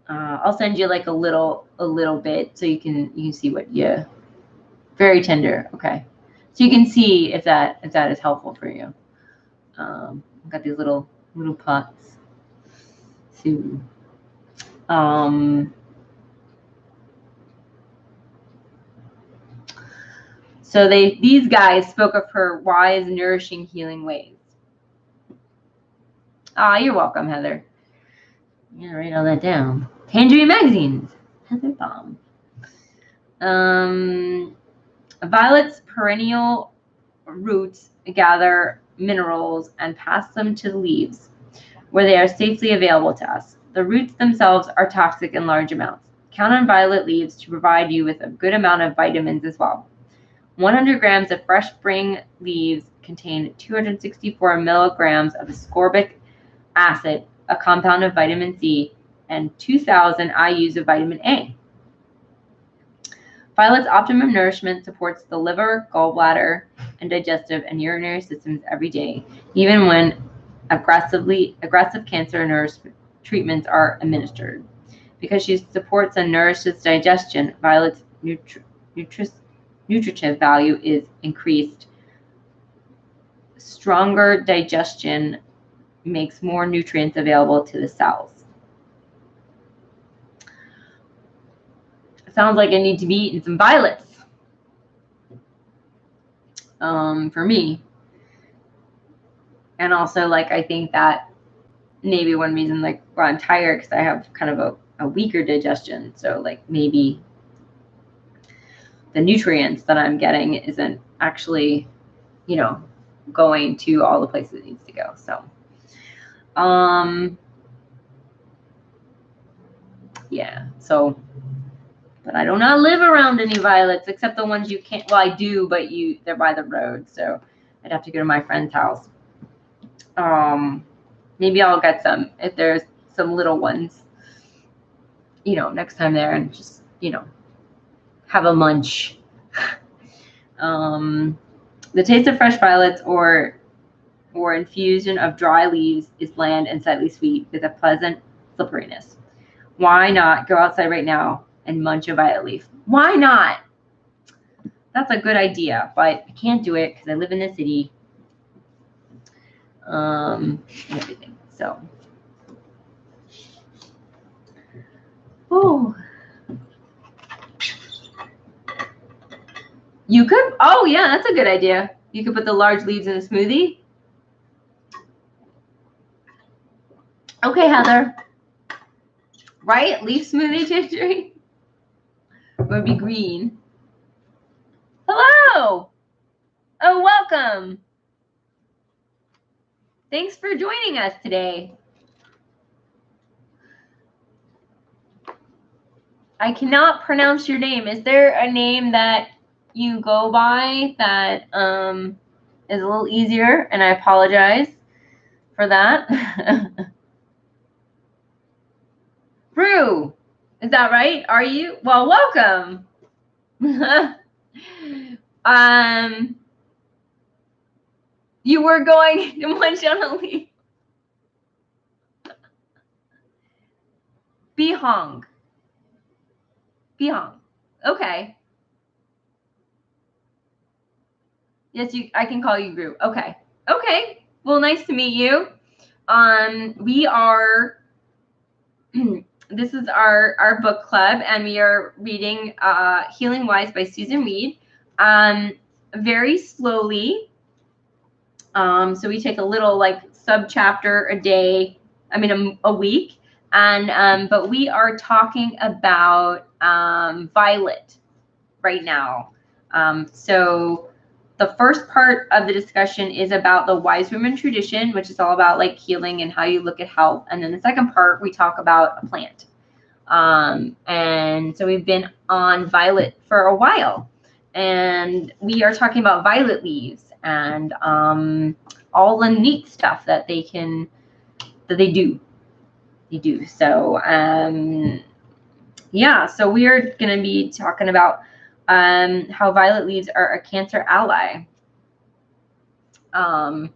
I'll send you like a little bit so you can see what you. Very tender. Okay, so you can see if that is helpful for you. I've got these little pots. So, so these guys spoke of her wise, nourishing, healing ways. Ah, you're welcome, Heather. I'm gonna write all that down. Tangerine magazines. Heather Bomb. Violet's perennial roots gather minerals and pass them to the leaves, where they are safely available to us. The roots themselves are toxic in large amounts. Count on violet leaves to provide you with a good amount of vitamins as well. 100 grams of fresh spring leaves contain 264 milligrams of ascorbic acid, a compound of vitamin C, and 2,000 IUs of vitamin A. Violet's optimum nourishment supports the liver, gallbladder, and digestive and urinary systems every day, even when aggressive cancer nourishment treatments are administered. Because she supports and nourishes digestion, Violet's nutritive value is increased. Stronger digestion makes more nutrients available to the cells. Sounds like I need to be eating some violets for me. And also, like, I think that maybe one reason, like, why I'm tired, because I have kind of a weaker digestion. So, like, maybe the nutrients that I'm getting isn't actually, you know, going to all the places it needs to go. So, yeah. So, but I do not live around any violets except the ones you can't. Well, I do, but they're by the road, so I'd have to go to my friend's house. Maybe I'll get some if there's some little ones, you know, next time there, and just, you know, have a munch. The taste of fresh violets or infusion of dry leaves is bland and slightly sweet with a pleasant slipperiness. Why not go outside right now and munch a violet leaf? Why not? That's a good idea, but I can't do it because I live in the city. And everything. So, oh, you could. Oh, yeah, that's a good idea. You could put the large leaves in a smoothie. Okay, Heather. Right? Leaf smoothie tangerine would be green. Hello. Oh, welcome. Thanks for joining us today. I cannot pronounce your name. Is there a name that you go by that is a little easier? And I apologize for that. Rue, is that right? Are you? Well, welcome. You were going to munch on a leaf. Bihong. Bihong. Okay. Yes, I can call you Rue. Okay. Okay. Well, nice to meet you. We are this is our book club, and we are reading Healing Wise by Susun Weed very slowly. So we take a little, like, sub chapter a day, I mean a week, and but we are talking about violet right now. So the first part of the discussion is about the wise women tradition, which is all about, like, healing and how you look at health. And then the second part, we talk about a plant. And so we've been on violet for a while, and we are talking about violet leaves and all the neat stuff that they do. So yeah, so we are going to be talking about how violet leaves are a cancer ally. Some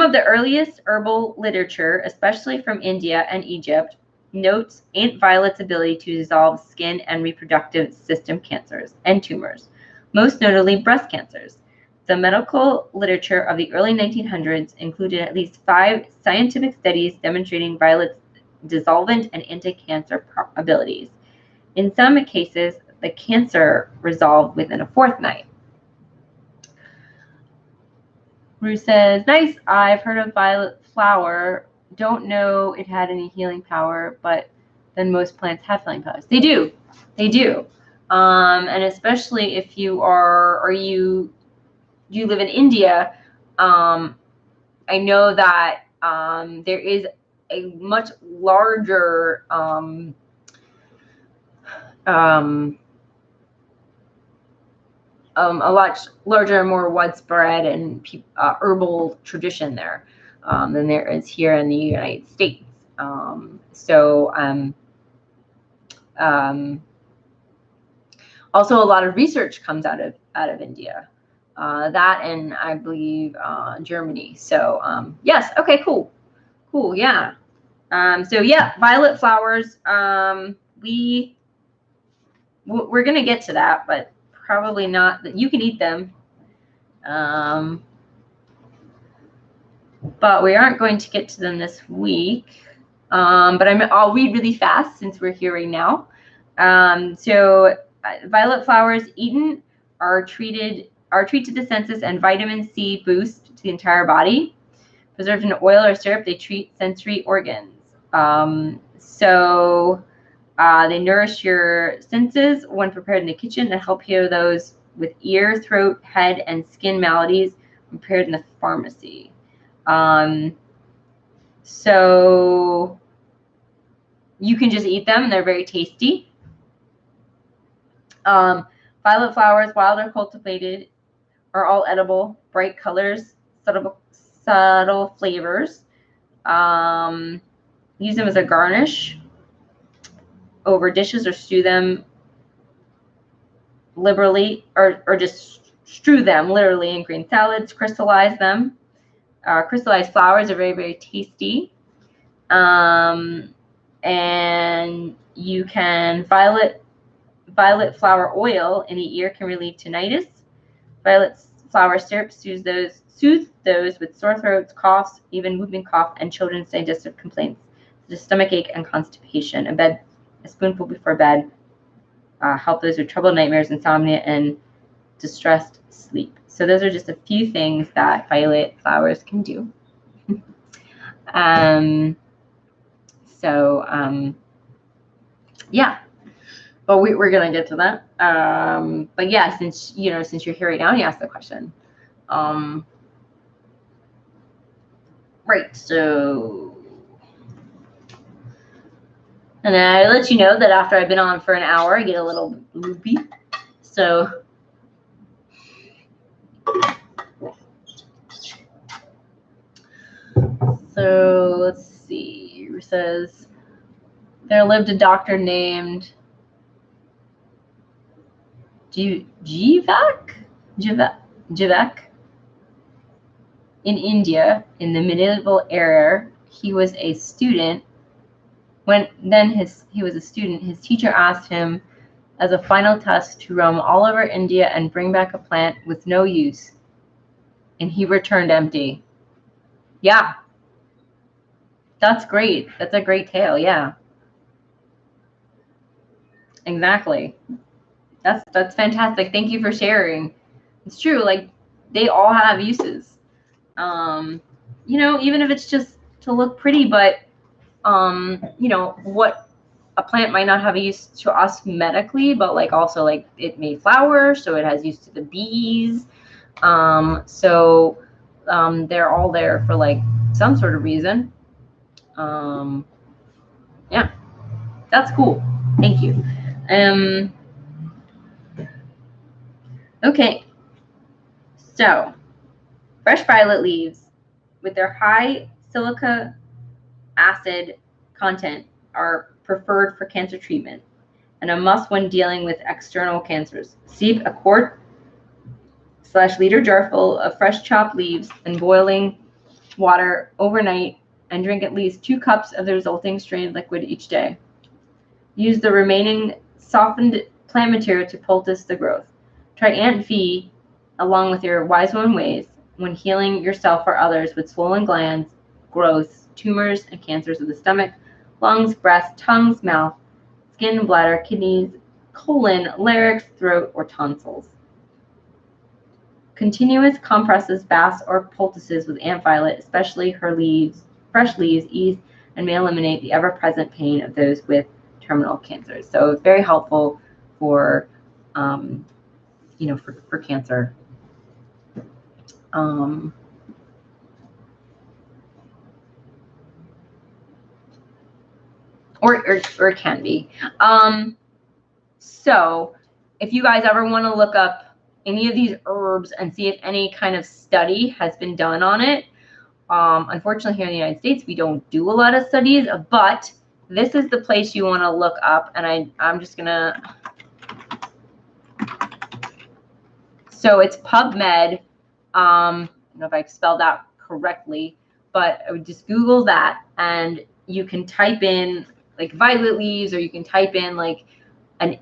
of the earliest herbal literature, especially from India and Egypt, notes Aunt Violet's ability to dissolve skin and reproductive system cancers and tumors, most notably breast cancers. The medical literature of the early 1900s included at least 5 scientific studies demonstrating violet's dissolvent and anti-cancer abilities. In some cases, the cancer resolved within a fortnight. Rue says, nice, I've heard of violet flower. Don't know it had any healing power, but then most plants have healing powers. They do. They do. And especially if you are, or you live in India, I know that there is a much larger a lot larger and more widespread and herbal tradition there. than there is here in the United States. Also, a lot of research comes out of India, that and I believe Germany. So yes, okay, cool, yeah. So yeah, violet flowers. We're gonna get to that, but probably not. You can eat them, but we aren't going to get to them this week. But I'll read really fast since we're here right now. So violet flowers eaten are treat to the senses and vitamin C boost to the entire body. Preserved in oil or syrup, they treat sensory organs. They nourish your senses when prepared in the kitchen and help heal those with ear, throat, head, and skin maladies prepared in the pharmacy. So you can just eat them, and they're very tasty. Violet flowers, wild or cultivated, are all edible. Bright colors, subtle flavors. Use them as a garnish over dishes, or stew them liberally, or just strew them literally in green salads. Crystallize them. Crystallized flowers are very, very tasty. And you can violet flower oil in the ear can relieve tinnitus. Violet flower syrup soothes those with sore throats, coughs, even whooping cough, and children's digestive complaints, such as stomach ache and constipation. A spoonful before bed help those with troubled nightmares, insomnia, and distressed sleep. So those are just a few things that violet flowers can do. Yeah, but we're gonna get to that. But yeah, since you're here right now, you asked the question. Right. So, and I let you know that after I've been on for an hour, I get a little loopy. So. So let's see. It says there lived a doctor named Jivak in India in the medieval era. He was a student. He was a student. His teacher asked him as a final test to roam all over India and bring back a plant with no use, and he returned empty. Yeah. That's great. That's a great tale. Yeah. Exactly. That's fantastic. Thank you for sharing. It's true. Like, they all have uses. Even if it's just to look pretty, but what a plant might not have a use to us medically, but like also like it may flower, so it has use to the bees. They're all there for like some sort of reason. Yeah, that's cool. Thank you. Okay, so fresh violet leaves with their high silica acid content are preferred for cancer treatment and a must when dealing with external cancers. Steep a quart/liter jar full of fresh chopped leaves in boiling water overnight and drink at least 2 cups of the resulting strained liquid each day. Use the remaining softened plant material to poultice the growth. Try Aunt V along with your wise woman ways when healing yourself or others with swollen glands, growths, tumors, and cancers of the stomach, lungs, breast, tongues, mouth, skin, bladder, kidneys, colon, larynx, throat, or tonsils. Continuous compresses, baths, or poultices with Aunt Violet, especially her fresh leaves, ease and may eliminate the ever-present pain of those with terminal cancers. So it's very helpful for, for cancer. Or it can be. So if you guys ever want to look up any of these herbs and see if any kind of study has been done on it, Unfortunately, here in the United States, we don't do a lot of studies, but this is the place you want to look up. And I'm just going to, so it's PubMed. I don't know if I spelled that correctly, but I would just Google that, and you can type in like violet leaves, or you can type in like an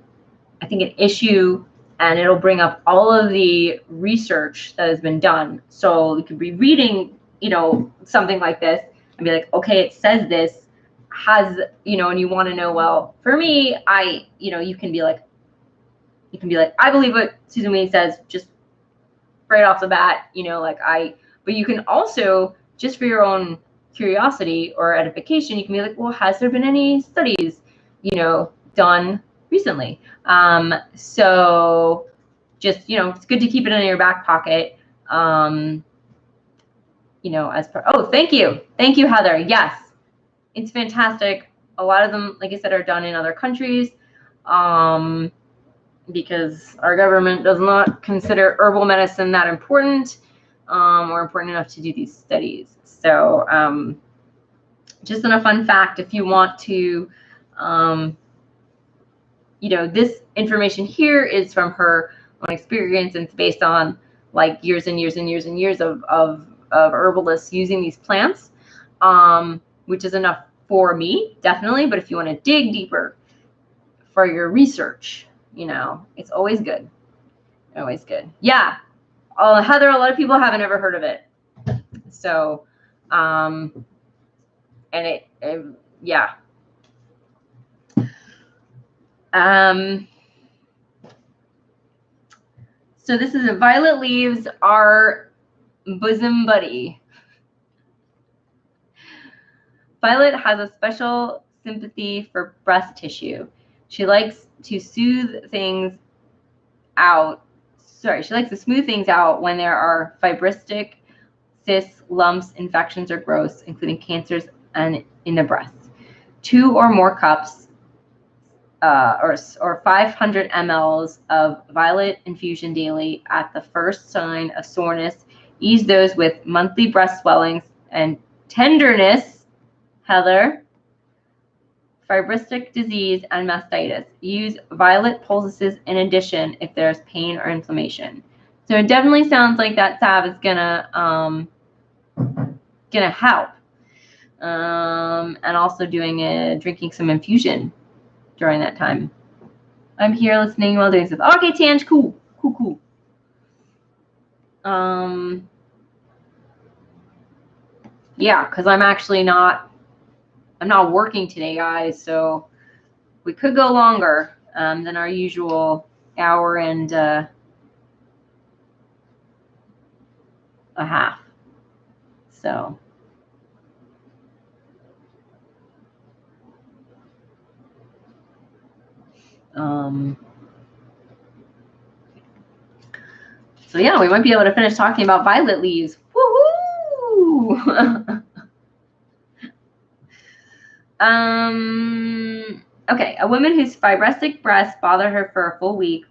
issue, and it'll bring up all of the research that has been done. So you could be reading, you know, something like this and be like, okay, it says this has, you know, and you want to know, well, for me, you can be like, I believe what Susun Weed says just right off the bat, you know, but you can also, just for your own curiosity or edification, you can be like, well, has there been any studies, you know, done recently? So just, you know, it's good to keep it in your back pocket. You know, oh, thank you, Heather. Yes, it's fantastic. A lot of them, like I said, are done in other countries, because our government does not consider herbal medicine that important, or important enough to do these studies. So just a fun fact, if you want to, you know, this information here is from her own experience, and it's based on like years and years and years and years of herbalists using these plants, which is enough for me, definitely. But if you want to dig deeper for your research, you know, it's always good. Always good. Yeah. Heather, a lot of people haven't ever heard of it. So, and yeah. So this is violet leaves are bosom buddy. Violet has a special sympathy for breast tissue. She likes to soothe things out. Sorry, she likes to smooth things out when there are fibristic cysts, lumps, infections, or growths, including cancers and in the breast. 2 or more cups, or 500 mLs of violet infusion daily at the first sign of soreness. Ease those with monthly breast swellings and tenderness, Heather, fibristic disease, and mastitis. Use violet poultices in addition if there's pain or inflammation. So it definitely sounds like that salve is gonna help. And also drinking some infusion during that time. I'm here listening while doing stuff. Okay, Tanj, cool. Yeah, because I'm not working today, guys, so we could go longer than our usual hour and a half. So so yeah, we might be able to finish talking about violet leaves. Woohoo! Okay, a woman whose fibristic breasts bother her for a full week,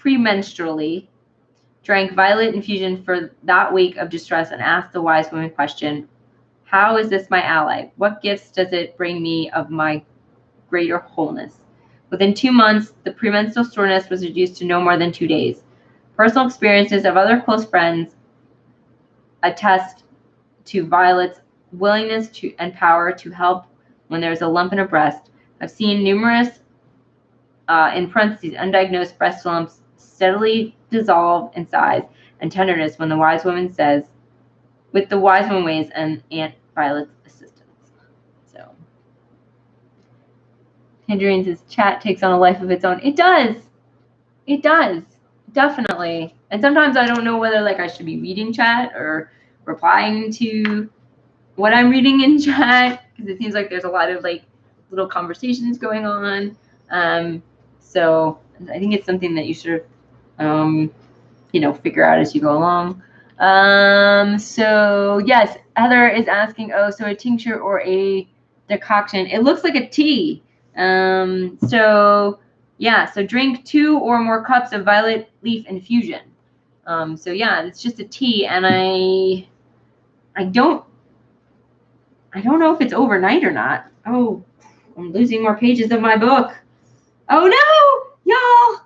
premenstrually, drank violet infusion for that week of distress and asked the wise woman question, how is this my ally? What gifts does it bring me of my greater wholeness? Within 2 months, the premenstrual soreness was reduced to no more than 2 days. Personal experiences of other close friends attest to Violet's willingness and power to help when there's a lump in a breast. I've seen numerous, in parentheses, undiagnosed breast lumps steadily dissolve in size and tenderness when the wise woman says, with the wise woman ways and Aunt Violet's assistance. So, Tangerines' chat takes on a life of its own. It does. It does. Definitely. And sometimes I don't know whether like I should be reading chat or replying to what I'm reading in chat, because it seems like there's a lot of like little conversations going on. So I think it's something that you sort of, you know, figure out as you go along. So yes, Heather is asking, oh, so a tincture or a decoction? It looks like a tea. So yeah, so drink 2 or more cups of violet leaf infusion. So yeah, it's just a tea, and I don't know if it's overnight or not. Oh, I'm losing more pages of my book. Oh no, y'all.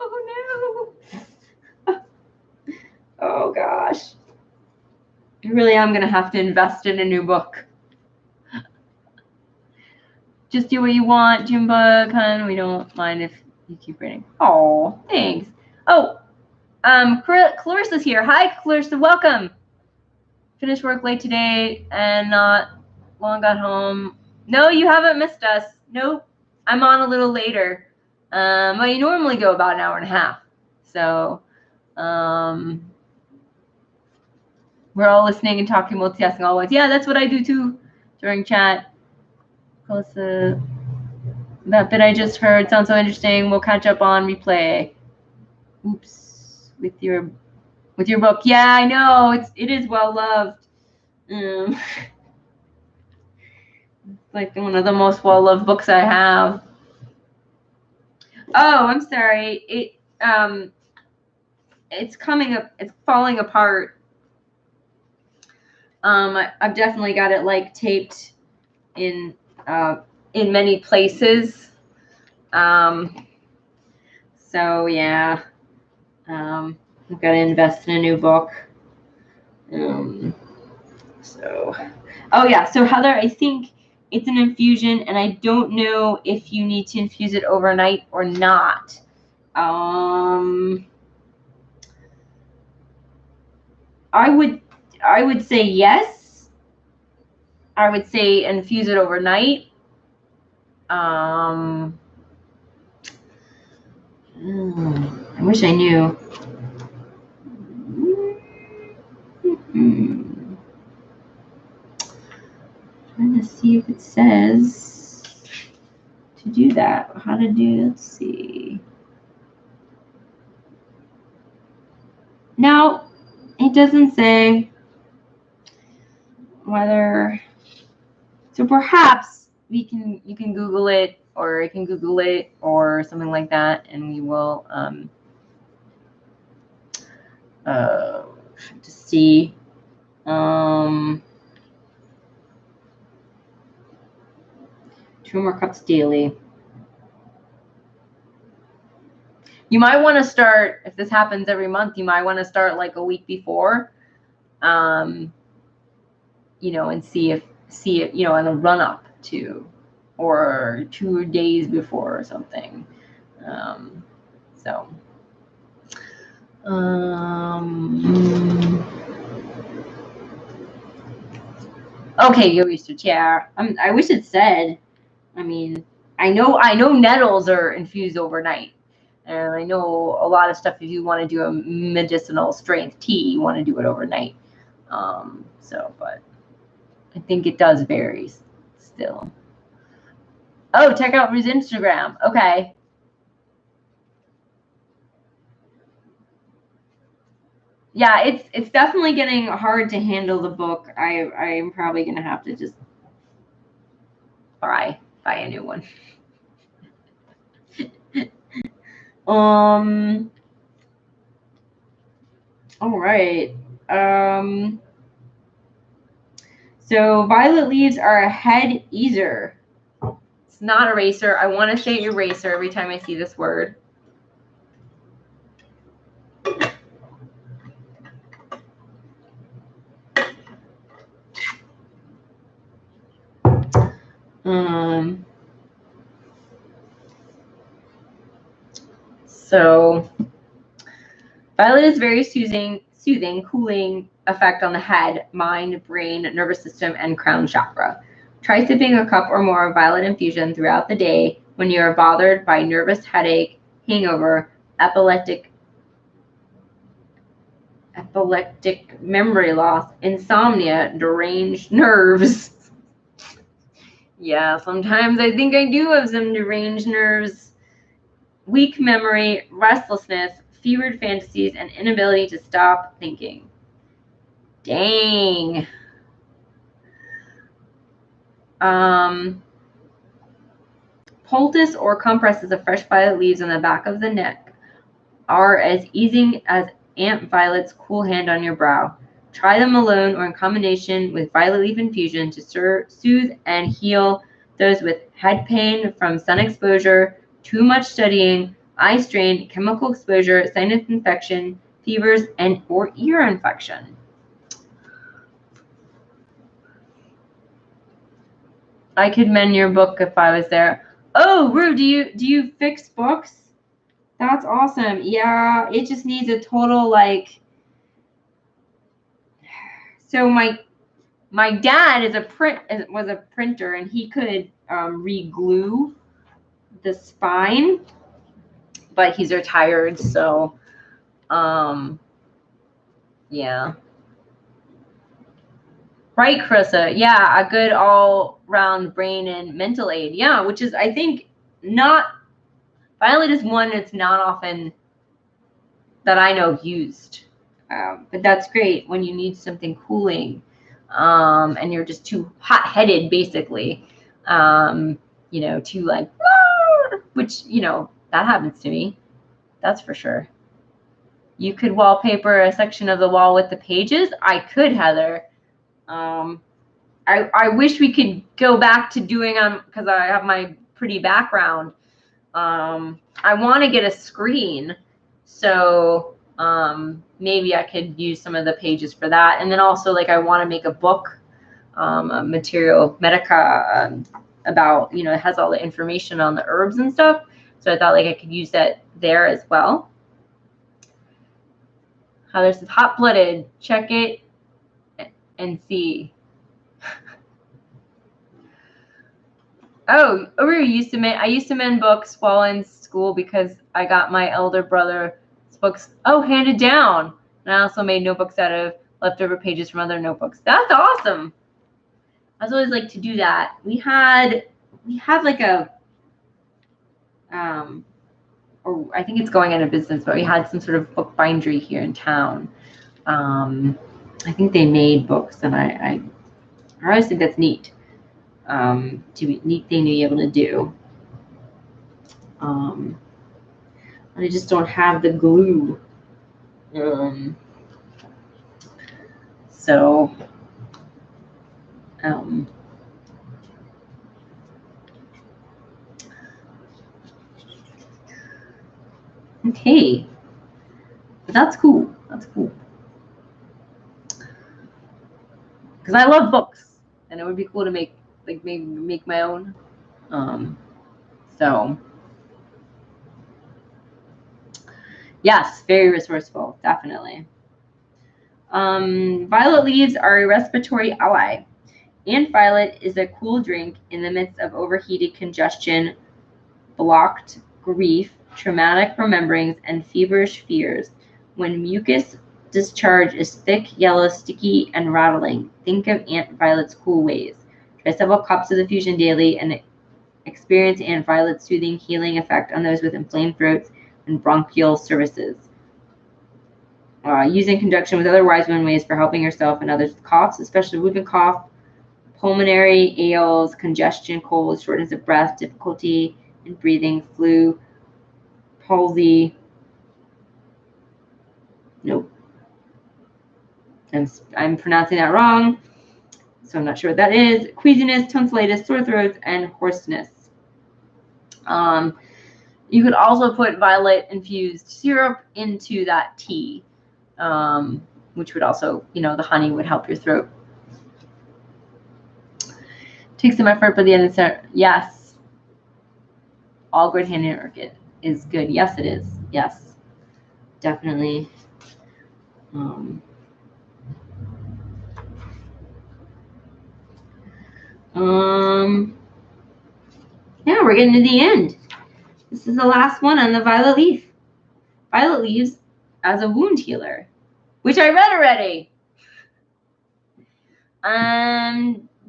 Oh no. Oh gosh. I really am gonna have to invest in a new book. Just do what you want, Junebug, hun. We don't mind if you keep reading. Oh, thanks. Oh, Clarissa's here. Hi, Clarissa. Welcome. Finished work late today and not long got home. No, you haven't missed us. Nope. I'm on a little later. I normally go about an hour and a half. So, we're all listening and talking, multitasking always. Yeah, that's what I do too during chat. Clarissa, that bit I just heard sounds so interesting. We'll catch up on replay. Oops, with your book. Yeah, I know it is well loved. It's like one of the most well loved books I have. Oh, I'm sorry. It's coming up. It's falling apart. I've definitely got it like taped in many places. So yeah, I've got to invest in a new book. So, oh yeah. So Heather, I think it's an infusion, and I don't know if you need to infuse it overnight or not. I would say yes. I would say infuse it overnight. I wish I knew. Trying to see if it says to do that. How to do? Let's see. No, it doesn't say whether. So perhaps you can Google it, or I can Google it, or something like that, and we will to see. 2 more cups daily. You might want to start, if this happens every month, you might want to start like a week before, and see if in a run up to, or 2 days before or something. Okay, your research. Yeah, I wish it said. I mean, I know nettles are infused overnight, and I know a lot of stuff. If you want to do a medicinal strength tea, you want to do it overnight. But I think it does vary still. Oh, check out Rue's Instagram. Okay. Yeah, it's definitely getting hard to handle the book. I'm probably gonna have to just buy a new one. All right. So violet leaves are a head easer. It's not eraser. I want to say eraser every time I see this word. So violet is very soothing, cooling effect on the head, mind, brain, nervous system, and crown chakra. Try sipping a cup or more of violet infusion throughout the day when you are bothered by nervous headache, hangover, epileptic memory loss, insomnia, deranged nerves. Yeah, sometimes I think I do have some deranged nerves. Weak memory, restlessness, fevered fantasies, and inability to stop thinking. Dang. Poultice or compresses of fresh violet leaves on the back of the neck are as easing as Aunt Violet's cool hand on your brow. Try them alone or in combination with violet leaf infusion to soothe and heal those with head pain from sun exposure, too much studying, eye strain, chemical exposure, sinus infection, fevers, and or ear infection. I could mend your book if I was there. Oh, Rue, do you fix books? That's awesome. Yeah, it just needs a total like. So my dad was a printer, and he could re-glue the spine, but he's retired, so yeah. Right, Carissa. Yeah, a good all-round brain and mental aid. Yeah, which is, I think, not Violet is one that's not often that I know used. But that's great when you need something cooling, and you're just too hot-headed, basically. Too like, which, that happens to me. That's for sure. You could wallpaper a section of the wall with the pages. I could, Heather. I wish we could go back to doing them because I have my pretty background. I want to get a screen, so maybe I could use some of the pages for that. And then also, like, I want to make a book, a material medica, about, it has all the information on the herbs and stuff. So I thought like I could use that there as well. Heather says hot-blooded. Check it and see. Oh, I used to mend books while in school because I got my elder brother's books handed down. And I also made notebooks out of leftover pages from other notebooks. That's awesome. I was always like to do that. We had like a or I think it's going out of business, but we had some sort of book bindery here in town. I think they made books, and I always think that's neat. To be neat thing to be able to do. I just don't have the glue. Okay. But that's cool. That's cool. Because I love books, and it would be cool to make, like, maybe make my own. So yes, very resourceful, definitely. Violet leaves are a respiratory ally. Ant violet is a cool drink in the midst of overheated congestion, blocked grief, traumatic rememberings, and feverish fears. When mucus discharge is thick, yellow, sticky, and rattling, think of Ant Violet's cool ways. Try several cups of the fusion daily and experience Ant Violet's soothing, healing effect on those with inflamed throats and bronchial services. Use in conjunction with other wise women ways for helping yourself and others with coughs, especially whooping cough, pulmonary ails, congestion, colds, shortness of breath, difficulty in breathing, flu, palsy. Nope. I'm pronouncing that wrong, so I'm not sure what that is. Queasiness, tonsillitis, sore throats, and hoarseness. You could also put violet infused syrup into that tea, which would also, the honey would help your throat. Take some effort, but the end of the yes. All good handwork is good. Yes, it is. Yes, definitely. Yeah, we're getting to the end. This is the last one on the violet leaf. Violet leaves as a wound healer, which I read already.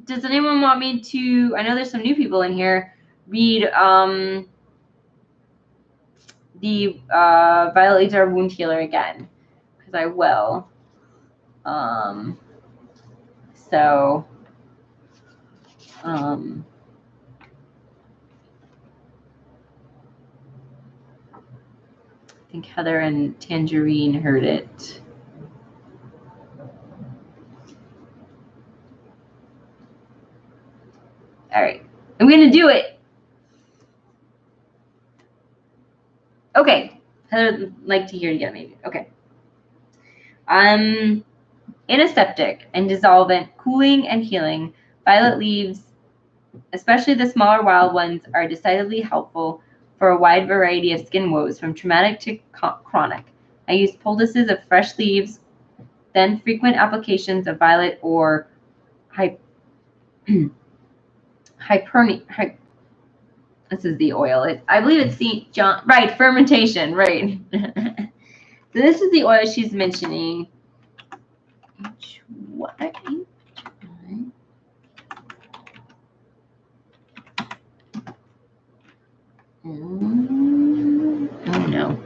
Does anyone want me to? I know there's some new people in here. Read the violet leaves are a wound healer again, because I will. think Heather and Tangerine heard it. All right, I'm going to do it. Okay, Heather would like to hear it again, maybe. Okay. Antiseptic and dissolvent, cooling and healing. Violet leaves, especially the smaller wild ones, are decidedly helpful for a wide variety of skin woes, from traumatic to chronic. I use poultices of fresh leaves, then frequent applications of violet or this is the oil. I believe it's St. John. Right, fermentation. Right. So this is the oil she's mentioning. Oh no.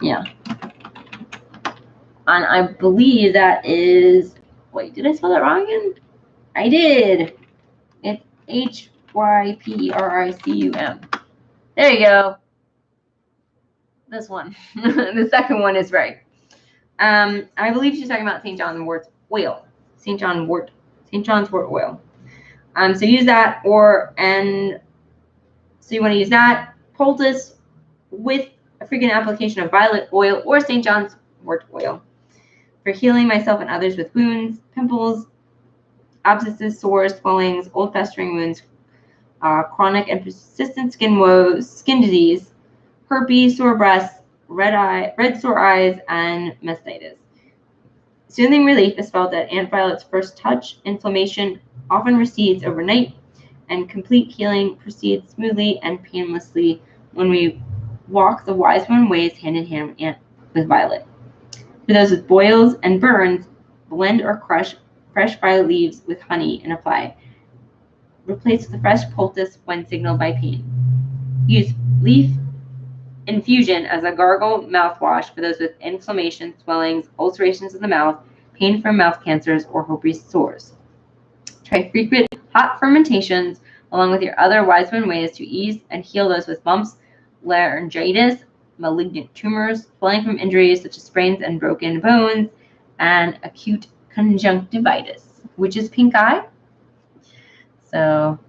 Yeah. And I believe that is, wait, did I spell that wrong again? I did. It's Hypericum. There you go. This one. The second one is right. I believe she's talking about St. John's wort oil. St. John's wort oil. So use that, so you want to use that poultice with a frequent application of violet oil or St. John's wort oil for healing myself and others with wounds, pimples, abscesses, sores, swellings, old festering wounds, chronic and persistent skin woes, skin disease, herpes, sore breasts, red sore eyes, and mastitis. Soothing relief is felt at Aunt Violet's first touch. Inflammation often recedes overnight, and complete healing proceeds smoothly and painlessly when we walk the wise one ways hand in hand with Violet. For those with boils and burns, blend or crush fresh violet leaves with honey and apply. Replace with a fresh poultice when signaled by pain. Use leaf infusion as a gargle mouthwash for those with inflammation, swellings, ulcerations of the mouth, pain from mouth cancers, or herpes sores. Try frequent hot fermentations along with your other wise one ways to ease and heal those with bumps, laryngitis, malignant tumors, swelling from injuries such as sprains and broken bones, and acute conjunctivitis, which is pink eye. So,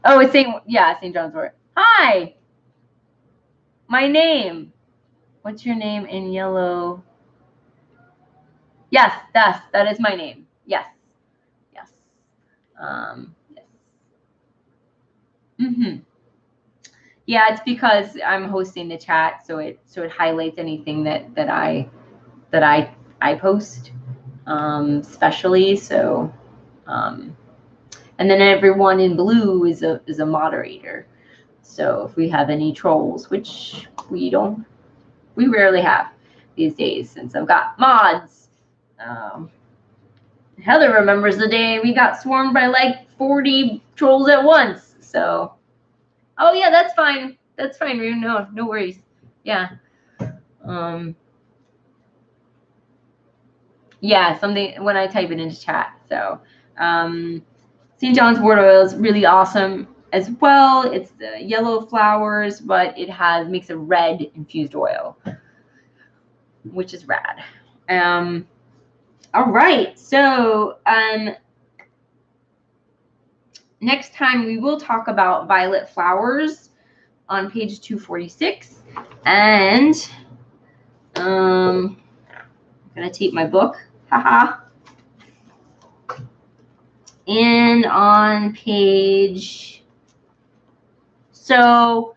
oh, it's St. John's wort. Hi, my name. What's your name in yellow? Yes, that is my name. Yes. Yes. Yeah, it's because I'm hosting the chat, so it highlights anything that I post, specially. So, and then everyone in blue is a moderator. So if we have any trolls, which we rarely have these days, since I've got mods. Heather remembers the day we got swarmed by like 40 trolls at once. So, oh yeah, that's fine. That's fine, Rune. No worries. Yeah. Yeah, something when I type it into chat. So, St. John's wort oil is really awesome as well. It's the yellow flowers, but it makes a red infused oil, which is rad. All right, so next time we will talk about violet flowers on page 246, and I'm gonna tape my book, haha. And on page, so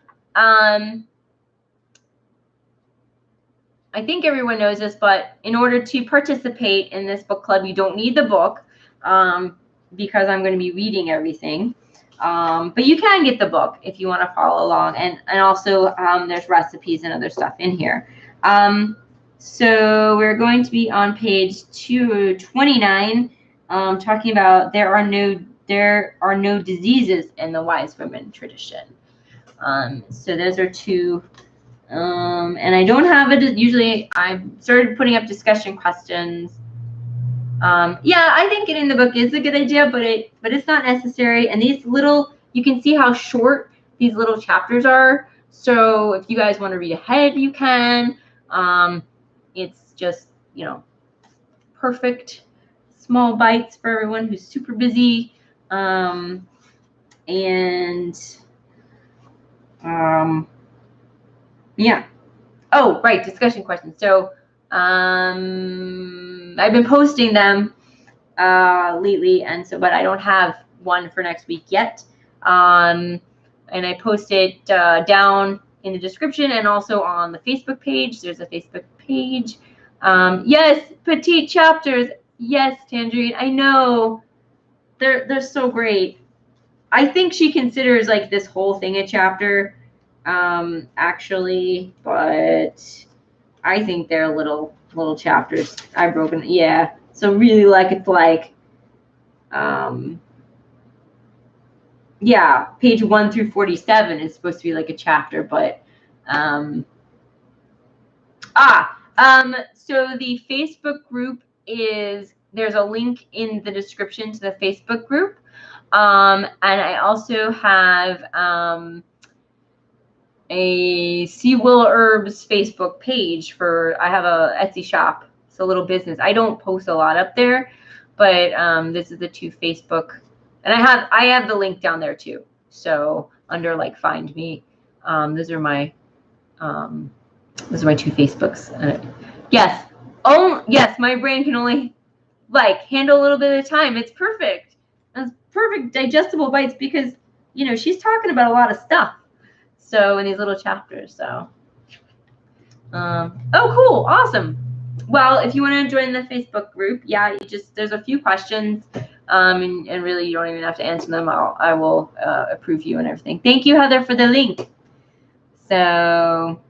I think everyone knows this, but in order to participate in this book club, you don't need the book, because I'm going to be reading everything. But you can get the book if you want to follow along. And also there's recipes and other stuff in here. So we're going to be on page 229, talking about there are no diseases in the wise women tradition. So those are two. And I don't have it. Usually I've started putting up discussion questions. Yeah, I think getting the book is a good idea, but it's not necessary. And these little you can see how short these little chapters are. So if you guys want to read ahead, you can. It's just, you know, perfect small bites for everyone who's super busy. Yeah. Oh, right, discussion questions. So I've been posting them lately, and so, but I don't have one for next week yet. And I post it down in the description and also on the Facebook page. There's a Facebook page. Yes, petite chapters. Yes, Tangerine. I know. They're so great. I think she considers like this whole thing a chapter, actually, but I think they're little chapters. I've broken, yeah. So really, like, it's like, yeah, page 1 through 47 is supposed to be like a chapter, but so the Facebook group is, there's a link in the description to the Facebook group. And I also have a Sea Will Herbs Facebook page for, I have a Etsy shop. It's a little business. I don't post a lot up there, but this is the two Facebook, and I have the link down there too. So under like find me, those are my two Facebooks. Yes. Oh yes, my brain can only like handle a little bit at a time. It's perfect. It's perfect digestible bites because, you know, she's talking about a lot of stuff. So in these little chapters. So oh, cool, awesome. Well, if you want to join the Facebook group, yeah, there's a few questions, and really you don't even have to answer them. I will approve you and everything. Thank you, Heather, for the link. So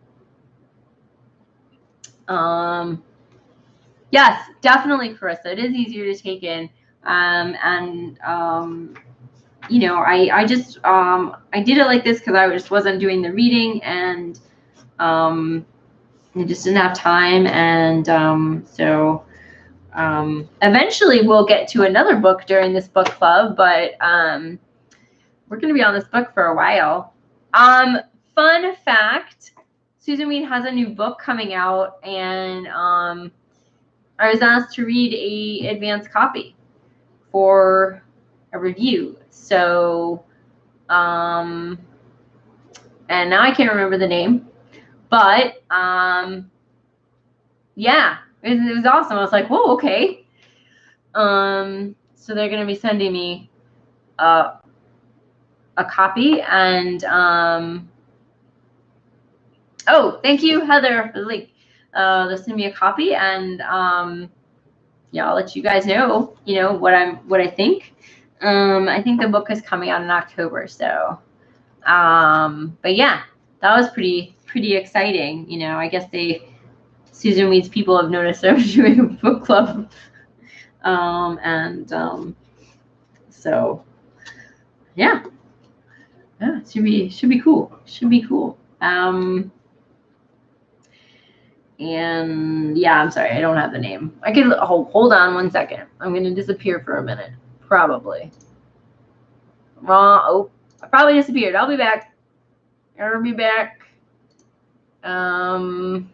yes, definitely, Carissa. It is easier to take in, you know, I just I did it like this because I just wasn't doing the reading, and I just didn't have time, and so eventually we'll get to another book during this book club, but we're going to be on this book for a while. Fun fact, Susunweed has a new book coming out, and I was asked to read a advanced copy for a review. So and now I can't remember the name, but yeah, it was awesome. I was like, whoa, okay. So they're going to be sending me a copy, and oh, thank you, Heather, for the link. They'll send me a copy, and yeah, I'll let you guys know, you know, what I think. I think the book is coming out in October, so but yeah, that was pretty exciting. You know, I guess Susunweed's people have noticed I was doing a book club, so yeah, it should be cool. And yeah, I'm sorry, I don't have the name. I can hold on one second. I'm gonna disappear for a minute, probably. Oh, I probably disappeared. I'll be back. Hold on,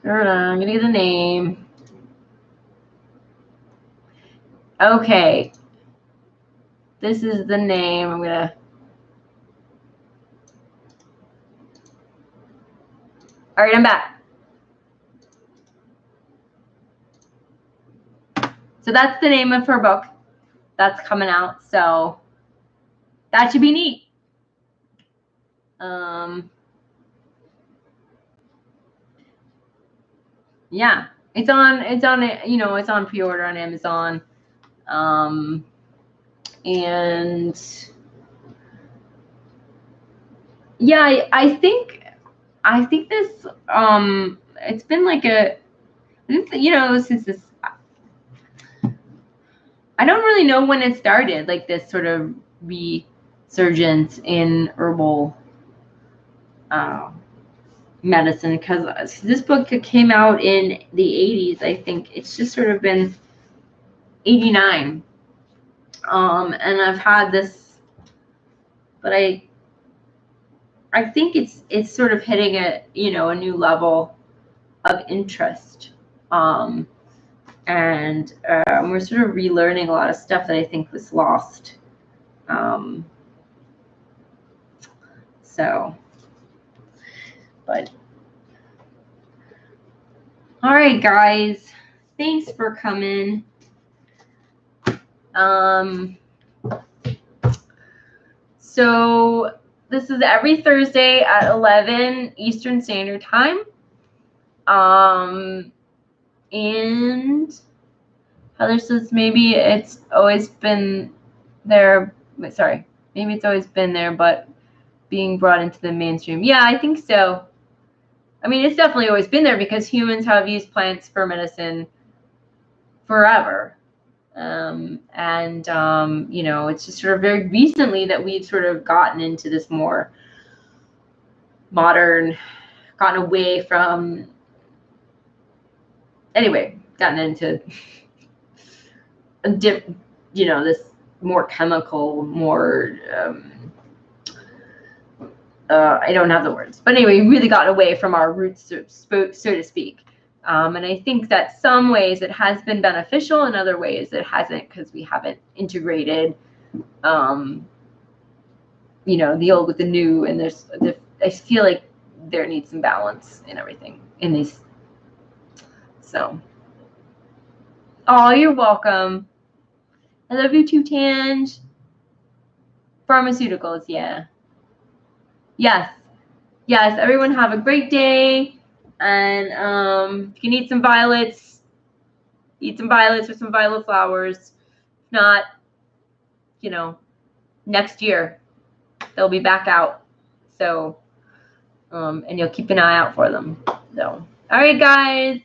I'm gonna get the name. Okay, this is the name. I'm gonna. All right, I'm back. So that's the name of her book that's coming out. So that should be neat. Yeah, it's on, you know, it's on pre-order on Amazon. And yeah, I think this, it's been like you know, since this, I don't really know when it started, like this sort of resurgence in herbal medicine, because this book came out in the 80s. I think it's just sort of been 89. And I've had this, but I think it's sort of hitting a a new level of interest. And we're sort of relearning a lot of stuff that I think was lost. So, but all right, guys, thanks for coming. So this is every Thursday at 11 Eastern Standard Time. And Heather says maybe it's always been there. Sorry, maybe it's always been there, but being brought into the mainstream. Yeah, I think so. I mean, it's definitely always been there because humans have used plants for medicine forever. It's just sort of very recently that we've sort of gotten into this more modern, gotten away from, gotten into this more chemical, more, I don't have the words, but anyway, we really got away from our roots, so to speak. And I think that some ways it has been beneficial, in other ways it hasn't, because we haven't integrated, the old with the new, and I feel like there needs some balance in everything in these. So, oh, you're welcome. I love you too, Tange. Pharmaceuticals, yeah. Yes. Everyone have a great day. And if you need some violets, eat some violets or some violet flowers. If not, next year they'll be back out. So, and you'll keep an eye out for them. So, all right, guys.